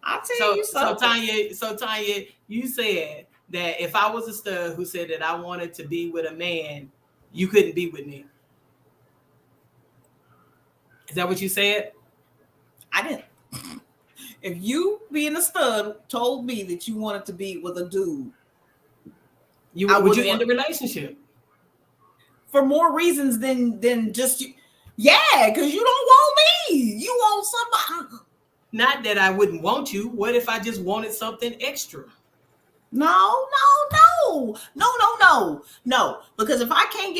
Speaker 3: I'll tell you something.
Speaker 1: So Tanya, you said that if I was a stud who said that I wanted to be with a man, you couldn't be with me. Is that what you said?
Speaker 3: I didn't. If you being a stud told me that you wanted to be with a dude, would you end the relationship? For more reasons than just you. Yeah, because you don't want me. You want somebody.
Speaker 1: Not that I wouldn't want you. What if I just wanted something extra?
Speaker 3: No. Because if I can't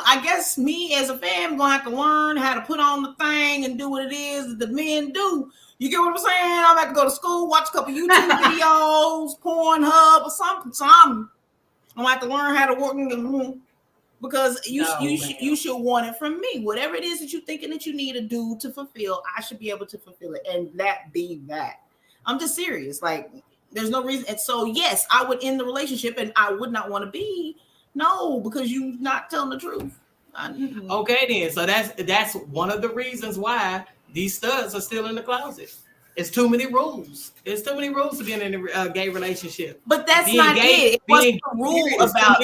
Speaker 3: I guess me as a fan gonna have to learn how to put on the thing and do what it is that the men do. You get what I'm saying? I'm gonna have to go to school, watch a couple YouTube videos, Pornhub or something. I'm gonna have to learn how to work. Because you should want it from me. Whatever it is that you're thinking that you need a dude to fulfill, I should be able to fulfill it. And that be that. I'm just serious. Like, there's no reason. And so, yes, I would end the relationship and I would not want to be. No, because you're not telling the truth.
Speaker 1: Okay, then. So that's one of the reasons why these studs are still in the closet. It's too many rules. It's too many rules to be in a gay relationship.
Speaker 3: But that's being not gay, it. It wasn't the rule about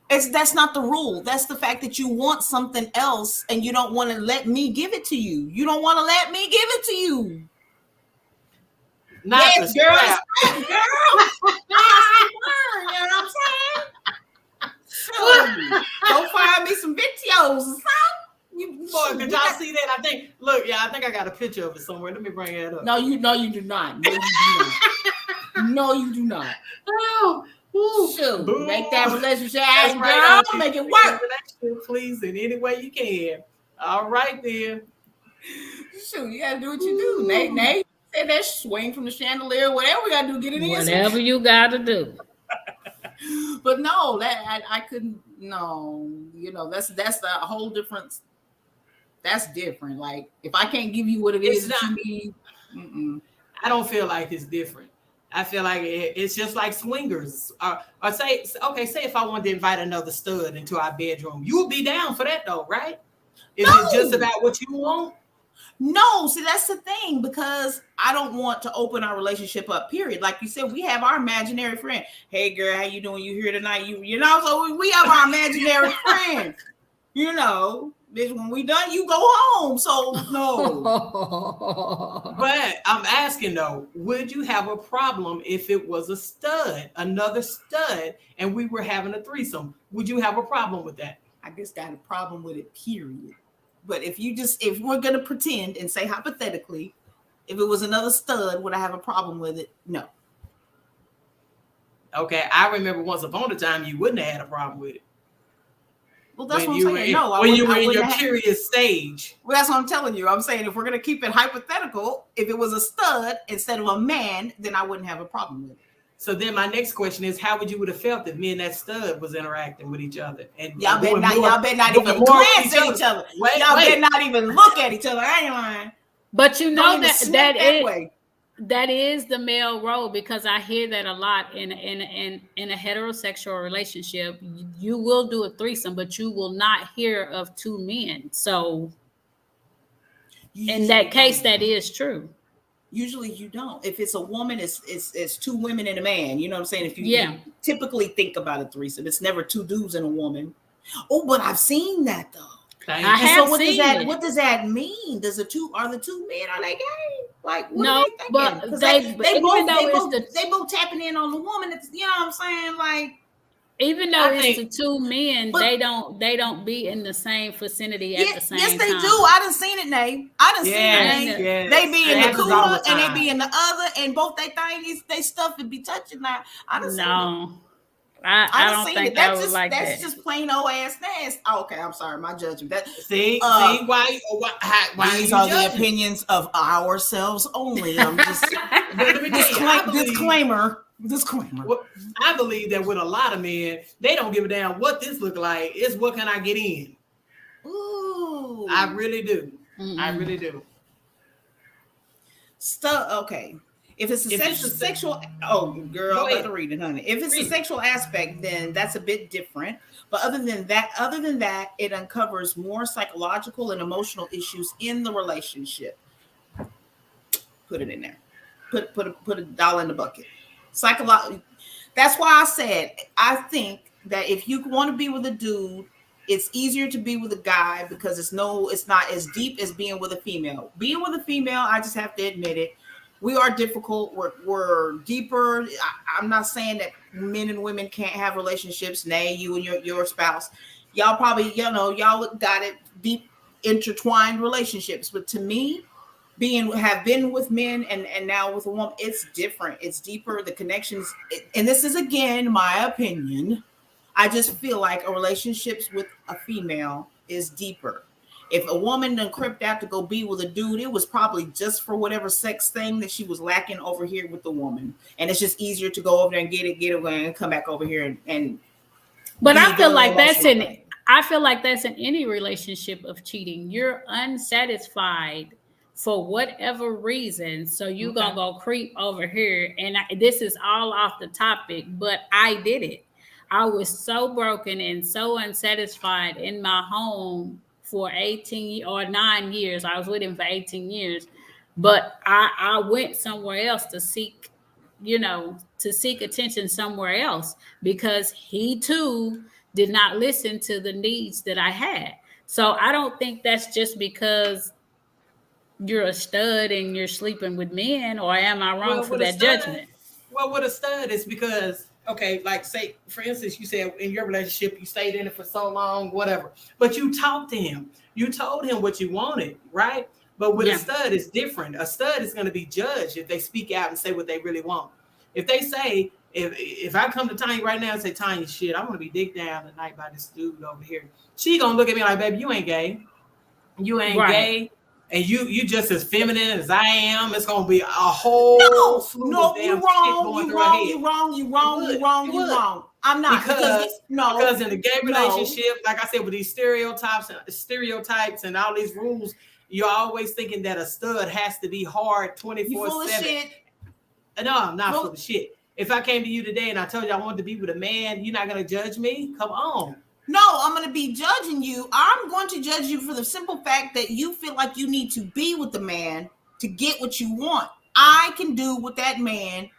Speaker 3: that's not the rule. That's the fact that you want something else and you don't want to let me give it to you. You don't want to let me give it to you.
Speaker 1: Not yes, girl.
Speaker 3: Girl. You know what I'm saying? Go find me some videos or something.
Speaker 1: Boy, could y'all see that? I think I got a picture of it somewhere. Let me bring it up.
Speaker 3: No, you do not. No, you do not. No, you do not.
Speaker 1: Oh,
Speaker 3: shoot.
Speaker 1: Boom.
Speaker 3: Make that relationship happen,
Speaker 1: right,
Speaker 3: girl. Make it work.
Speaker 1: Please, in any way you can. All right, then.
Speaker 3: Shoot, you gotta do what you do. Nate said that swing from the chandelier, whatever we gotta do, get it in.
Speaker 2: Whatever you gotta do.
Speaker 3: But no, that I couldn't. No, that's a whole different. That's different. Like if I can't give you what it is that you need,
Speaker 1: I don't feel like it's different. I feel like it's just like swingers. Or say if I wanted to invite another stud into our bedroom, you would be down for that though, right? Is it just about what you want?
Speaker 3: No, see, that's the thing, because I don't want to open our relationship up, period. Like you said, we have our imaginary friend. Hey girl, how you doing? You here tonight? So we have our imaginary friend. Bitch, when we done, you go home. So no.
Speaker 1: But I'm asking though, would you have a problem if it was a stud, another stud, and we were having a threesome? Would you have a problem with that?
Speaker 3: I just got a problem with it, period. But if we're gonna pretend and say hypothetically, if it was another stud, would I have a problem with it? No.
Speaker 1: Okay, I remember once upon a time you wouldn't have had a problem with it.
Speaker 3: Well, that's what I'm saying.
Speaker 1: When you were in your curious stage.
Speaker 3: Well, that's what I'm telling you. I'm saying if we're gonna keep it hypothetical, if it was a stud instead of a man, then I wouldn't have a problem with it.
Speaker 1: So then my next question is, how would you have felt if me and that stud was interacting with each other? And
Speaker 3: y'all better not even glance at each other. Y'all better not even look at each other. I ain't lying.
Speaker 2: But that is the male role, because I hear that a lot in a heterosexual relationship. You will do a threesome, but you will not hear of two men. So in that case, that is true.
Speaker 3: Usually you don't. If it's a woman, it's two women and a man. You know what I'm saying? If you typically think about a threesome, it's never two dudes and a woman. Oh, but I've seen that though. What does that mean? Are the two men, are they gay? Like what are they thinking?
Speaker 2: But
Speaker 3: they both tapping in on the woman. You know what I'm saying? Like,
Speaker 2: even though it's the two men, they don't be in the same vicinity at the same time.
Speaker 3: Yes, they do. I done seen it, Nate. Seen it, Nate.
Speaker 1: Yes.
Speaker 3: They be in the cooler and they be in the other, and both they stuff and be touching. Now I done seen it.
Speaker 2: I don't think that was like that.
Speaker 3: That's just plain old ass nasty. Oh, okay, I'm sorry, my judgment.
Speaker 1: See why
Speaker 3: these are the opinions of ourselves only. I'm just disclaimer. Well,
Speaker 1: I believe that with a lot of men, they don't give a damn what this look like. It's what can I get in?
Speaker 3: Ooh,
Speaker 1: I really do.
Speaker 2: Mm-hmm.
Speaker 1: I really do.
Speaker 3: Okay. If it's a sexual, oh girl, I got to read it, honey. If it's a sexual aspect, then that's a bit different. But other than that, it uncovers more psychological and emotional issues in the relationship. Put it in there. Put $1 in the bucket. That's why I said I think that if you want to be with a dude, it's easier to be with a guy because it's not as deep as being with a female. Being with a female, I just have to admit it. We are difficult. We're deeper. I'm not saying that men and women can't have relationships. Nay, you and your spouse, y'all probably, y'all got it deep intertwined relationships. But to me, have been with men and now with a woman, it's different. It's deeper. The connections, and this is again my opinion. I just feel like a relationships with a female is deeper. If a woman done crept out to go be with a dude, it was probably just for whatever sex thing that she was lacking over here with the woman. And it's just easier to go over there and get away and come back over here and
Speaker 2: But I feel like that's in any relationship of cheating. You're unsatisfied for whatever reason. So you're going to go creep over here. And this is all off the topic, but I did it. I was so broken and so unsatisfied in my home for 18 or 9 years. I was with him for 18 years, but I went somewhere else to seek attention somewhere else because he too did not listen to the needs that I had. So I don't think that's just because you're a stud and you're sleeping with men, or am I wrong for that judgment?
Speaker 1: Well, with a stud, it's because okay, like say, for instance, you said in your relationship, you stayed in it for so long, whatever, but you talked to him. You told him what you wanted, right? But with a stud, it's different. A stud is going to be judged if they speak out and say what they really want. If they say, if I come to Tanya right now and say, Tanya, shit, I want to be dicked down tonight by this dude over here, she going to look at me like, baby, you ain't gay. You ain't gay. And you just as feminine as I am. It's gonna be a whole slew of damn shit going through her head.
Speaker 3: You wrong. I'm not
Speaker 1: because in the gay relationship, like I said, with these stereotypes and all these rules, you're always thinking that a stud has to be hard 24/7.
Speaker 3: Full of shit.
Speaker 1: No, I'm not full of shit. If I came to you today and I told you I wanted to be with a man, you're not gonna judge me? Come on.
Speaker 3: No, I'm going to be judging you. I'm going to judge you for the simple fact that you feel like you need to be with the man to get what you want. I can do with that man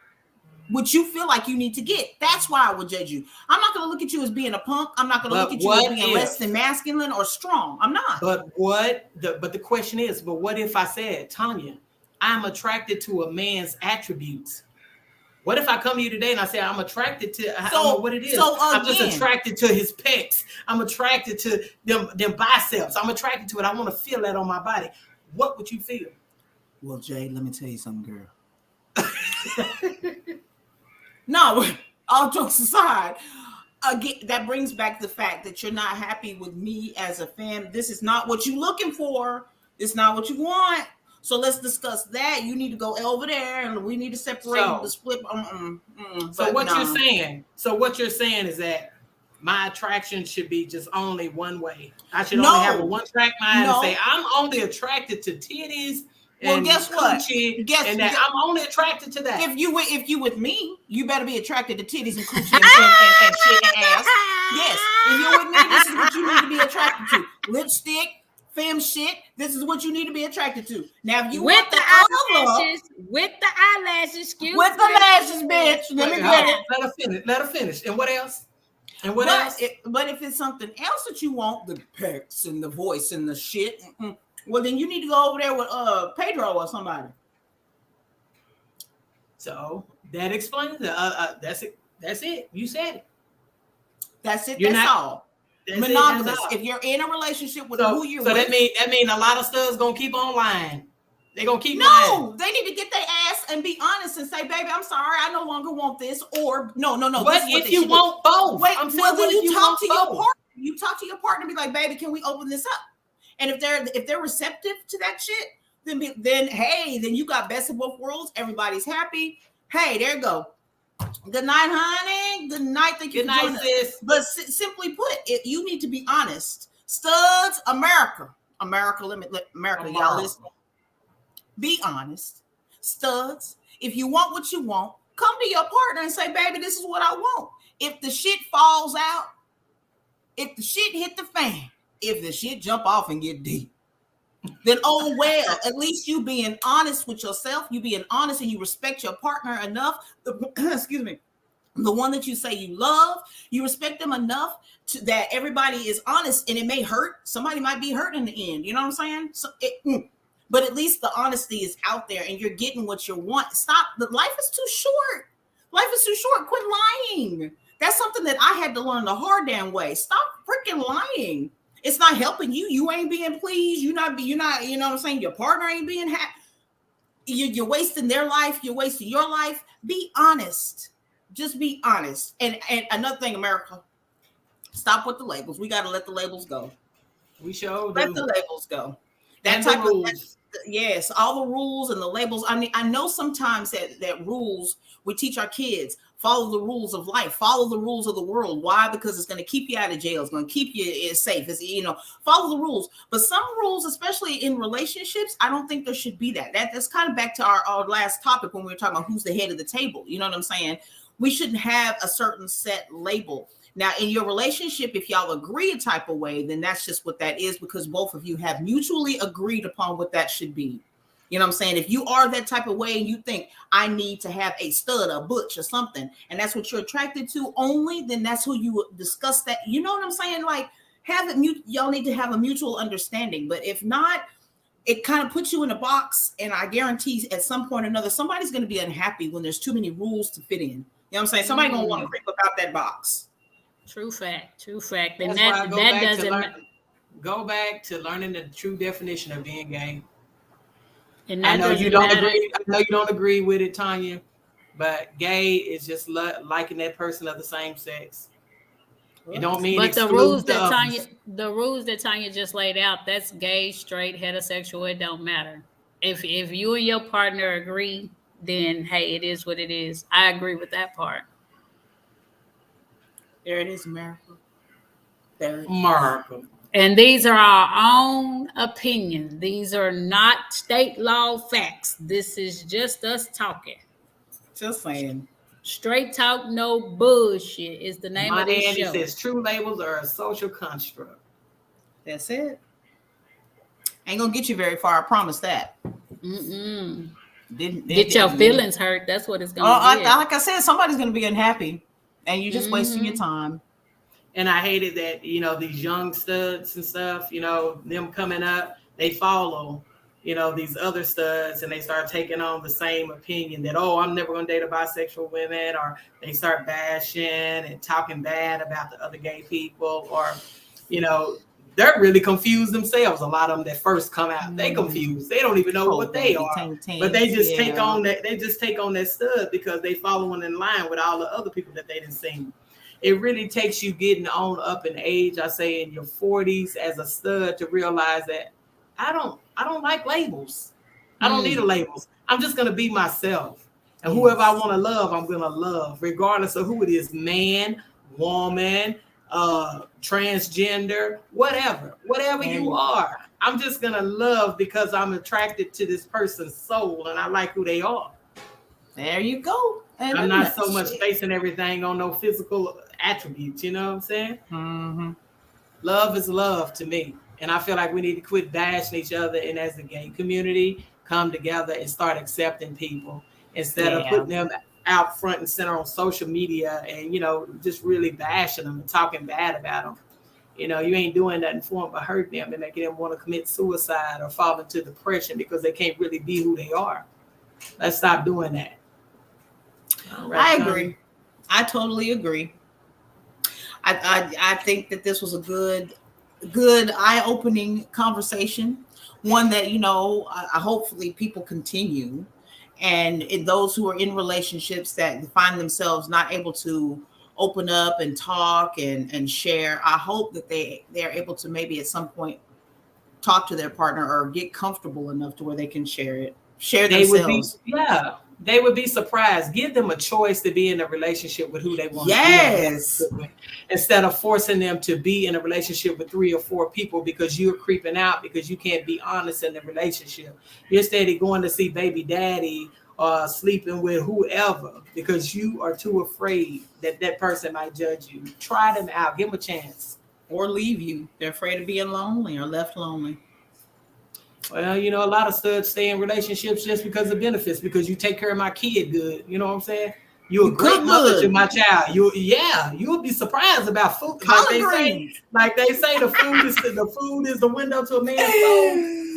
Speaker 3: what you feel like you need to get. That's why I would judge you. I'm not going to look at you as being a punk. I'm not going to look at you as being less than masculine or strong. I'm not.
Speaker 1: But the question is, but what if I said, Tanya, I'm attracted to a man's attributes? What if I come to you today and I say I'm attracted to I don't know what it is. I'm just attracted to his pecs. I'm attracted to them biceps. I'm attracted to it. I want to feel that on my body. What would you feel?
Speaker 3: Well, Jay, let me tell you something, girl. No, all jokes aside, again, that brings back the fact that you're not happy with me as a fan. This is not what you're looking for. It's not what you want. So let's discuss that. You need to go over there, and we need to separate the split.
Speaker 1: So what you're saying is that my attraction should be just only one way. I should only have a one-track mind and say I'm only attracted to titties.
Speaker 3: Well, guess what?
Speaker 1: I'm only attracted to that.
Speaker 3: If you with me, you better be attracted to titties and coochie and shit and ass. Yes. If you're with me, this is what you need to be attracted to. Lipstick. Femme shit. This is what you need to be attracted to. Now, if you want the eyelashes,
Speaker 2: with the eyelashes,
Speaker 3: with the lashes, bitch. Let me get
Speaker 1: it. Let her finish. And what else?
Speaker 3: But if it's something else that you want, the pecs and the voice and the shit, well, then you need to go over there with Pedro or somebody.
Speaker 1: So that explains it. That's it. That's it. You said it.
Speaker 3: That's it. That's all. Monogamous. If you're in a relationship with who you're with,
Speaker 1: that mean a lot of studs gonna keep on lying. They gonna keep
Speaker 3: lying. They need to get their ass and be honest and say, "Baby, I'm sorry, I no longer want this." Or no.
Speaker 1: What if you want both?
Speaker 3: Wait, then you talk to your partner. You talk to your partner and be like, "Baby, can we open this up?" And if they're receptive to that shit, then you got best of both worlds. Everybody's happy. Hey, there you go. Good night, honey. Good night. Thank you for joining us. But simply put, you need to be honest. Studs, America, y'all listen. Be honest. Studs, if you want what you want, come to your partner and say, baby, this is what I want. If the shit falls out, if the shit hit the fan, if the shit jump off and get deep, then at least you being honest with yourself, you being honest and you respect your partner enough. Excuse me, the one that you say you love, you respect them enough that everybody is honest, and it may hurt. Somebody might be hurt in the end. You know what I'm saying? So but at least the honesty is out there, and you're getting what you want. Stop. Life is too short. Life is too short. Quit lying. That's something that I had to learn the hard damn way. Stop freaking lying. It's not helping you. You ain't being pleased. You're not, you know what I'm saying? Your partner ain't being happy. You're wasting their life. You're wasting your life. Be honest. Just be honest. And another thing, America, stop with the labels. We got to let the labels go.
Speaker 1: We sure
Speaker 3: let the labels go. That type of rules. Yes, all the rules and the labels. I mean, I know sometimes that rules, we teach our kids, follow the rules of life, follow the rules of the world. Why? Because it's going to keep you out of jail. It's going to keep you safe. It's, follow the rules. But some rules, especially in relationships, I don't think there should be that. That's kind of back to our last topic when we were talking about who's the head of the table. You know what I'm saying? We shouldn't have a certain set label. Now, in your relationship, if y'all agree a type of way, then that's just what that is, because both of you have mutually agreed upon what that should be. You know what I'm saying? If you are that type of way and you think I need to have a stud, a butch or something, and that's what you're attracted to only, then that's who you would discuss that. You know what I'm saying? Like, y'all need to have a mutual understanding. But if not, it kind of puts you in a box. And I guarantee at some point or another, somebody's going to be unhappy when there's too many rules to fit in. what I'm saying? Somebody gonna want to creep up out that box.
Speaker 2: True fact. And
Speaker 1: That's why I
Speaker 2: that doesn't
Speaker 1: go back to learning the true definition of being gay.
Speaker 2: And
Speaker 1: I know you don't agree. I know you don't agree with it, Tanya, but gay is just liking that person of the same sex. It don't mean.
Speaker 2: But the rules that Tanya just laid out, that's gay, straight, heterosexual. It don't matter. If you and your partner agree, then hey, it is what it is. I agree with that part.
Speaker 3: There it is, America. There it is.
Speaker 1: America.
Speaker 2: And these are our own opinions. These are not state law facts. This is just us talking.
Speaker 3: Just saying.
Speaker 2: Straight talk, no bullshit is the name of this show.
Speaker 1: Andy says true labels are a social construct.
Speaker 3: That's it. Ain't gonna get you very far. I promise that.
Speaker 2: Get your feelings hurt. That's what it's gonna get.
Speaker 3: Like I said, somebody's gonna be unhappy, and you're just wasting your time.
Speaker 1: And I hated that, these young studs and stuff, them coming up, they follow, these other studs, and they start taking on the same opinion that, I'm never going to date a bisexual woman, or they start bashing and talking bad about the other gay people, or, they're really confused themselves. A lot of them that first come out, they confused. They don't even know what they are, but they just take on that. They just take on that stud because they following in line with all the other people that they didn't see. It really takes you getting on up in age, I say in your 40s as a stud, to realize that I don't like labels. I don't need a labels. I'm just gonna be myself. And whoever I want to love, I'm gonna love, regardless of who it is, man, woman, transgender, whatever you are. I'm just gonna love because I'm attracted to this person's soul and I like who they are.
Speaker 3: There you go. And
Speaker 1: I'm not so much basing everything on no physical attributes, you know what I'm saying?
Speaker 3: Mm-hmm.
Speaker 1: Love is love to me. And I feel like we need to quit bashing each other, and as a gay community, come together and start accepting people instead of putting them out front and center on social media and, just really bashing them and talking bad about them. You ain't doing nothing for them but hurting them and making them want to commit suicide or fall into depression because they can't really be who they are. Let's stop doing that.
Speaker 3: I agree. I totally agree. I think that this was a good eye-opening conversation. One that, hopefully people continue. And in those who are in relationships that find themselves not able to open up and talk and share, I hope that they're able to maybe at some point talk to their partner or get comfortable enough to where they can share themselves. They
Speaker 1: would be surprised. Give them a choice to be in a relationship with who they want
Speaker 3: to be.
Speaker 1: Instead of forcing them to be in a relationship with 3 or 4 people because you're creeping out because you can't be honest in the relationship. You're steady going to see baby daddy or sleeping with whoever because you are too afraid that person might judge you. Try them out. Give them a chance.
Speaker 3: Or leave you. They're afraid of being lonely or left lonely.
Speaker 1: Well, a lot of studs stay in relationships just because of benefits, because you take care of my kid good. You know what I'm saying? You're a great mother to my child. You'll be surprised about food. Like they say, the food is the window to a man's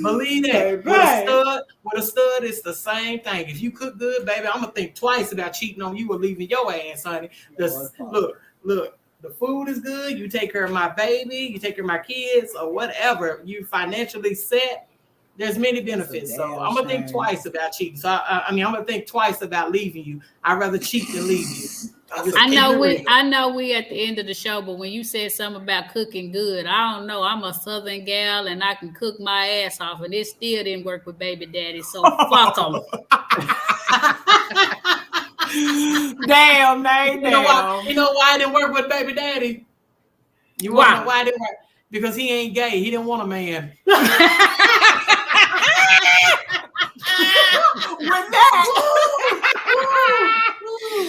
Speaker 1: soul. Believe that. Right. With a stud, it's the same thing. If you cook good, baby, I'm gonna think twice about cheating on you or leaving your ass, honey. Look. The food is good. You take care of my baby. You take care of my kids or whatever. You financially set. There's many benefits. So I'm going to think twice about cheating. So I'm going to think twice about leaving you. I'd rather cheat than leave you.
Speaker 2: I know we at the end of the show, but when you said something about cooking good, I don't know. I'm a Southern gal and I can cook my ass off, and it still didn't work with baby daddy. So fuck them.
Speaker 3: Damn, man.
Speaker 1: You know why it didn't work with baby daddy? You want to know why it didn't work? Because he ain't gay. He didn't want a man.
Speaker 3: With that.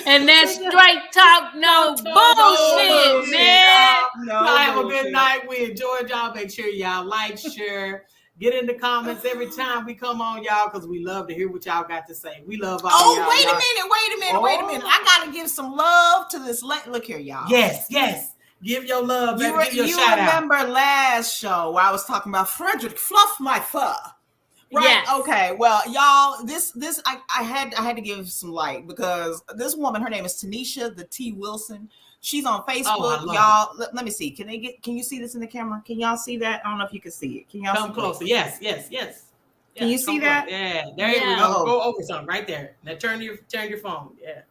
Speaker 2: And that's straight talk, no bullshit, man.
Speaker 1: Y'all have a good night. We enjoyed y'all. Make sure y'all like, share, get in the comments every time we come on, y'all, because we love to hear what y'all got to say. We love all y'all.
Speaker 3: Wait a minute. I got to give some love to this. Look here, y'all.
Speaker 1: Yes. Give your love, baby. Give your shout out.
Speaker 3: You remember last show where I was talking about Frederick Fluff My Fur. Right.
Speaker 2: Yes.
Speaker 3: Okay. Well, y'all, this I had to give some light because this woman, her name is Tanisha the T Wilson. She's on Facebook, y'all. Let me see. Can you see this in the camera? Can y'all see that? I don't know if you can see it. Can y'all
Speaker 1: come closer? Yes.
Speaker 3: Can you see that?
Speaker 1: Yeah, there we go.
Speaker 3: Uh-oh.
Speaker 1: Go over something right there. Now turn your phone. Yeah.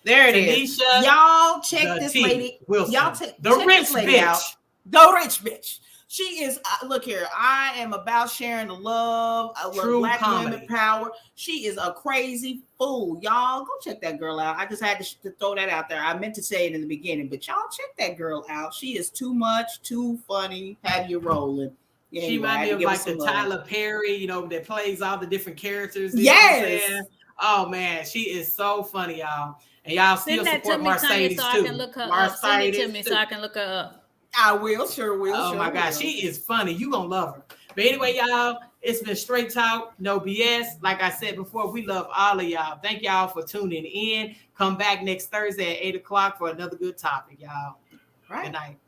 Speaker 3: There it
Speaker 1: Tanisha,
Speaker 3: is. Y'all check this lady.
Speaker 1: Wilson.
Speaker 3: Y'all check
Speaker 1: rich
Speaker 3: this lady
Speaker 1: bitch.
Speaker 3: out. The rich bitch. She is. Look here. I am about sharing the love. I love
Speaker 1: True
Speaker 3: Black
Speaker 1: comedy.
Speaker 3: women power. She is a crazy fool. Y'all go check that girl out. I just had to throw that out there. I meant to say it in the beginning, but y'all check that girl out. She is too much, too funny. Have you rolling?
Speaker 1: Yeah, she reminds me of like the Tyler Perry, that plays all the different characters.
Speaker 3: Yes.
Speaker 1: Oh man, she is so funny, y'all. And y'all still support Mercedes
Speaker 2: so
Speaker 1: too.
Speaker 2: I can look her
Speaker 1: Mercedes
Speaker 2: up. Send it to me so I can look her up.
Speaker 3: I will, sure will.
Speaker 1: Oh my God, she is funny. You gonna love her. But anyway, y'all, it's been straight talk, no BS. Like I said before, we love all of y'all. Thank y'all for tuning in. Come back next Thursday at 8 o'clock for another good topic, y'all.
Speaker 3: Right.
Speaker 1: Good night.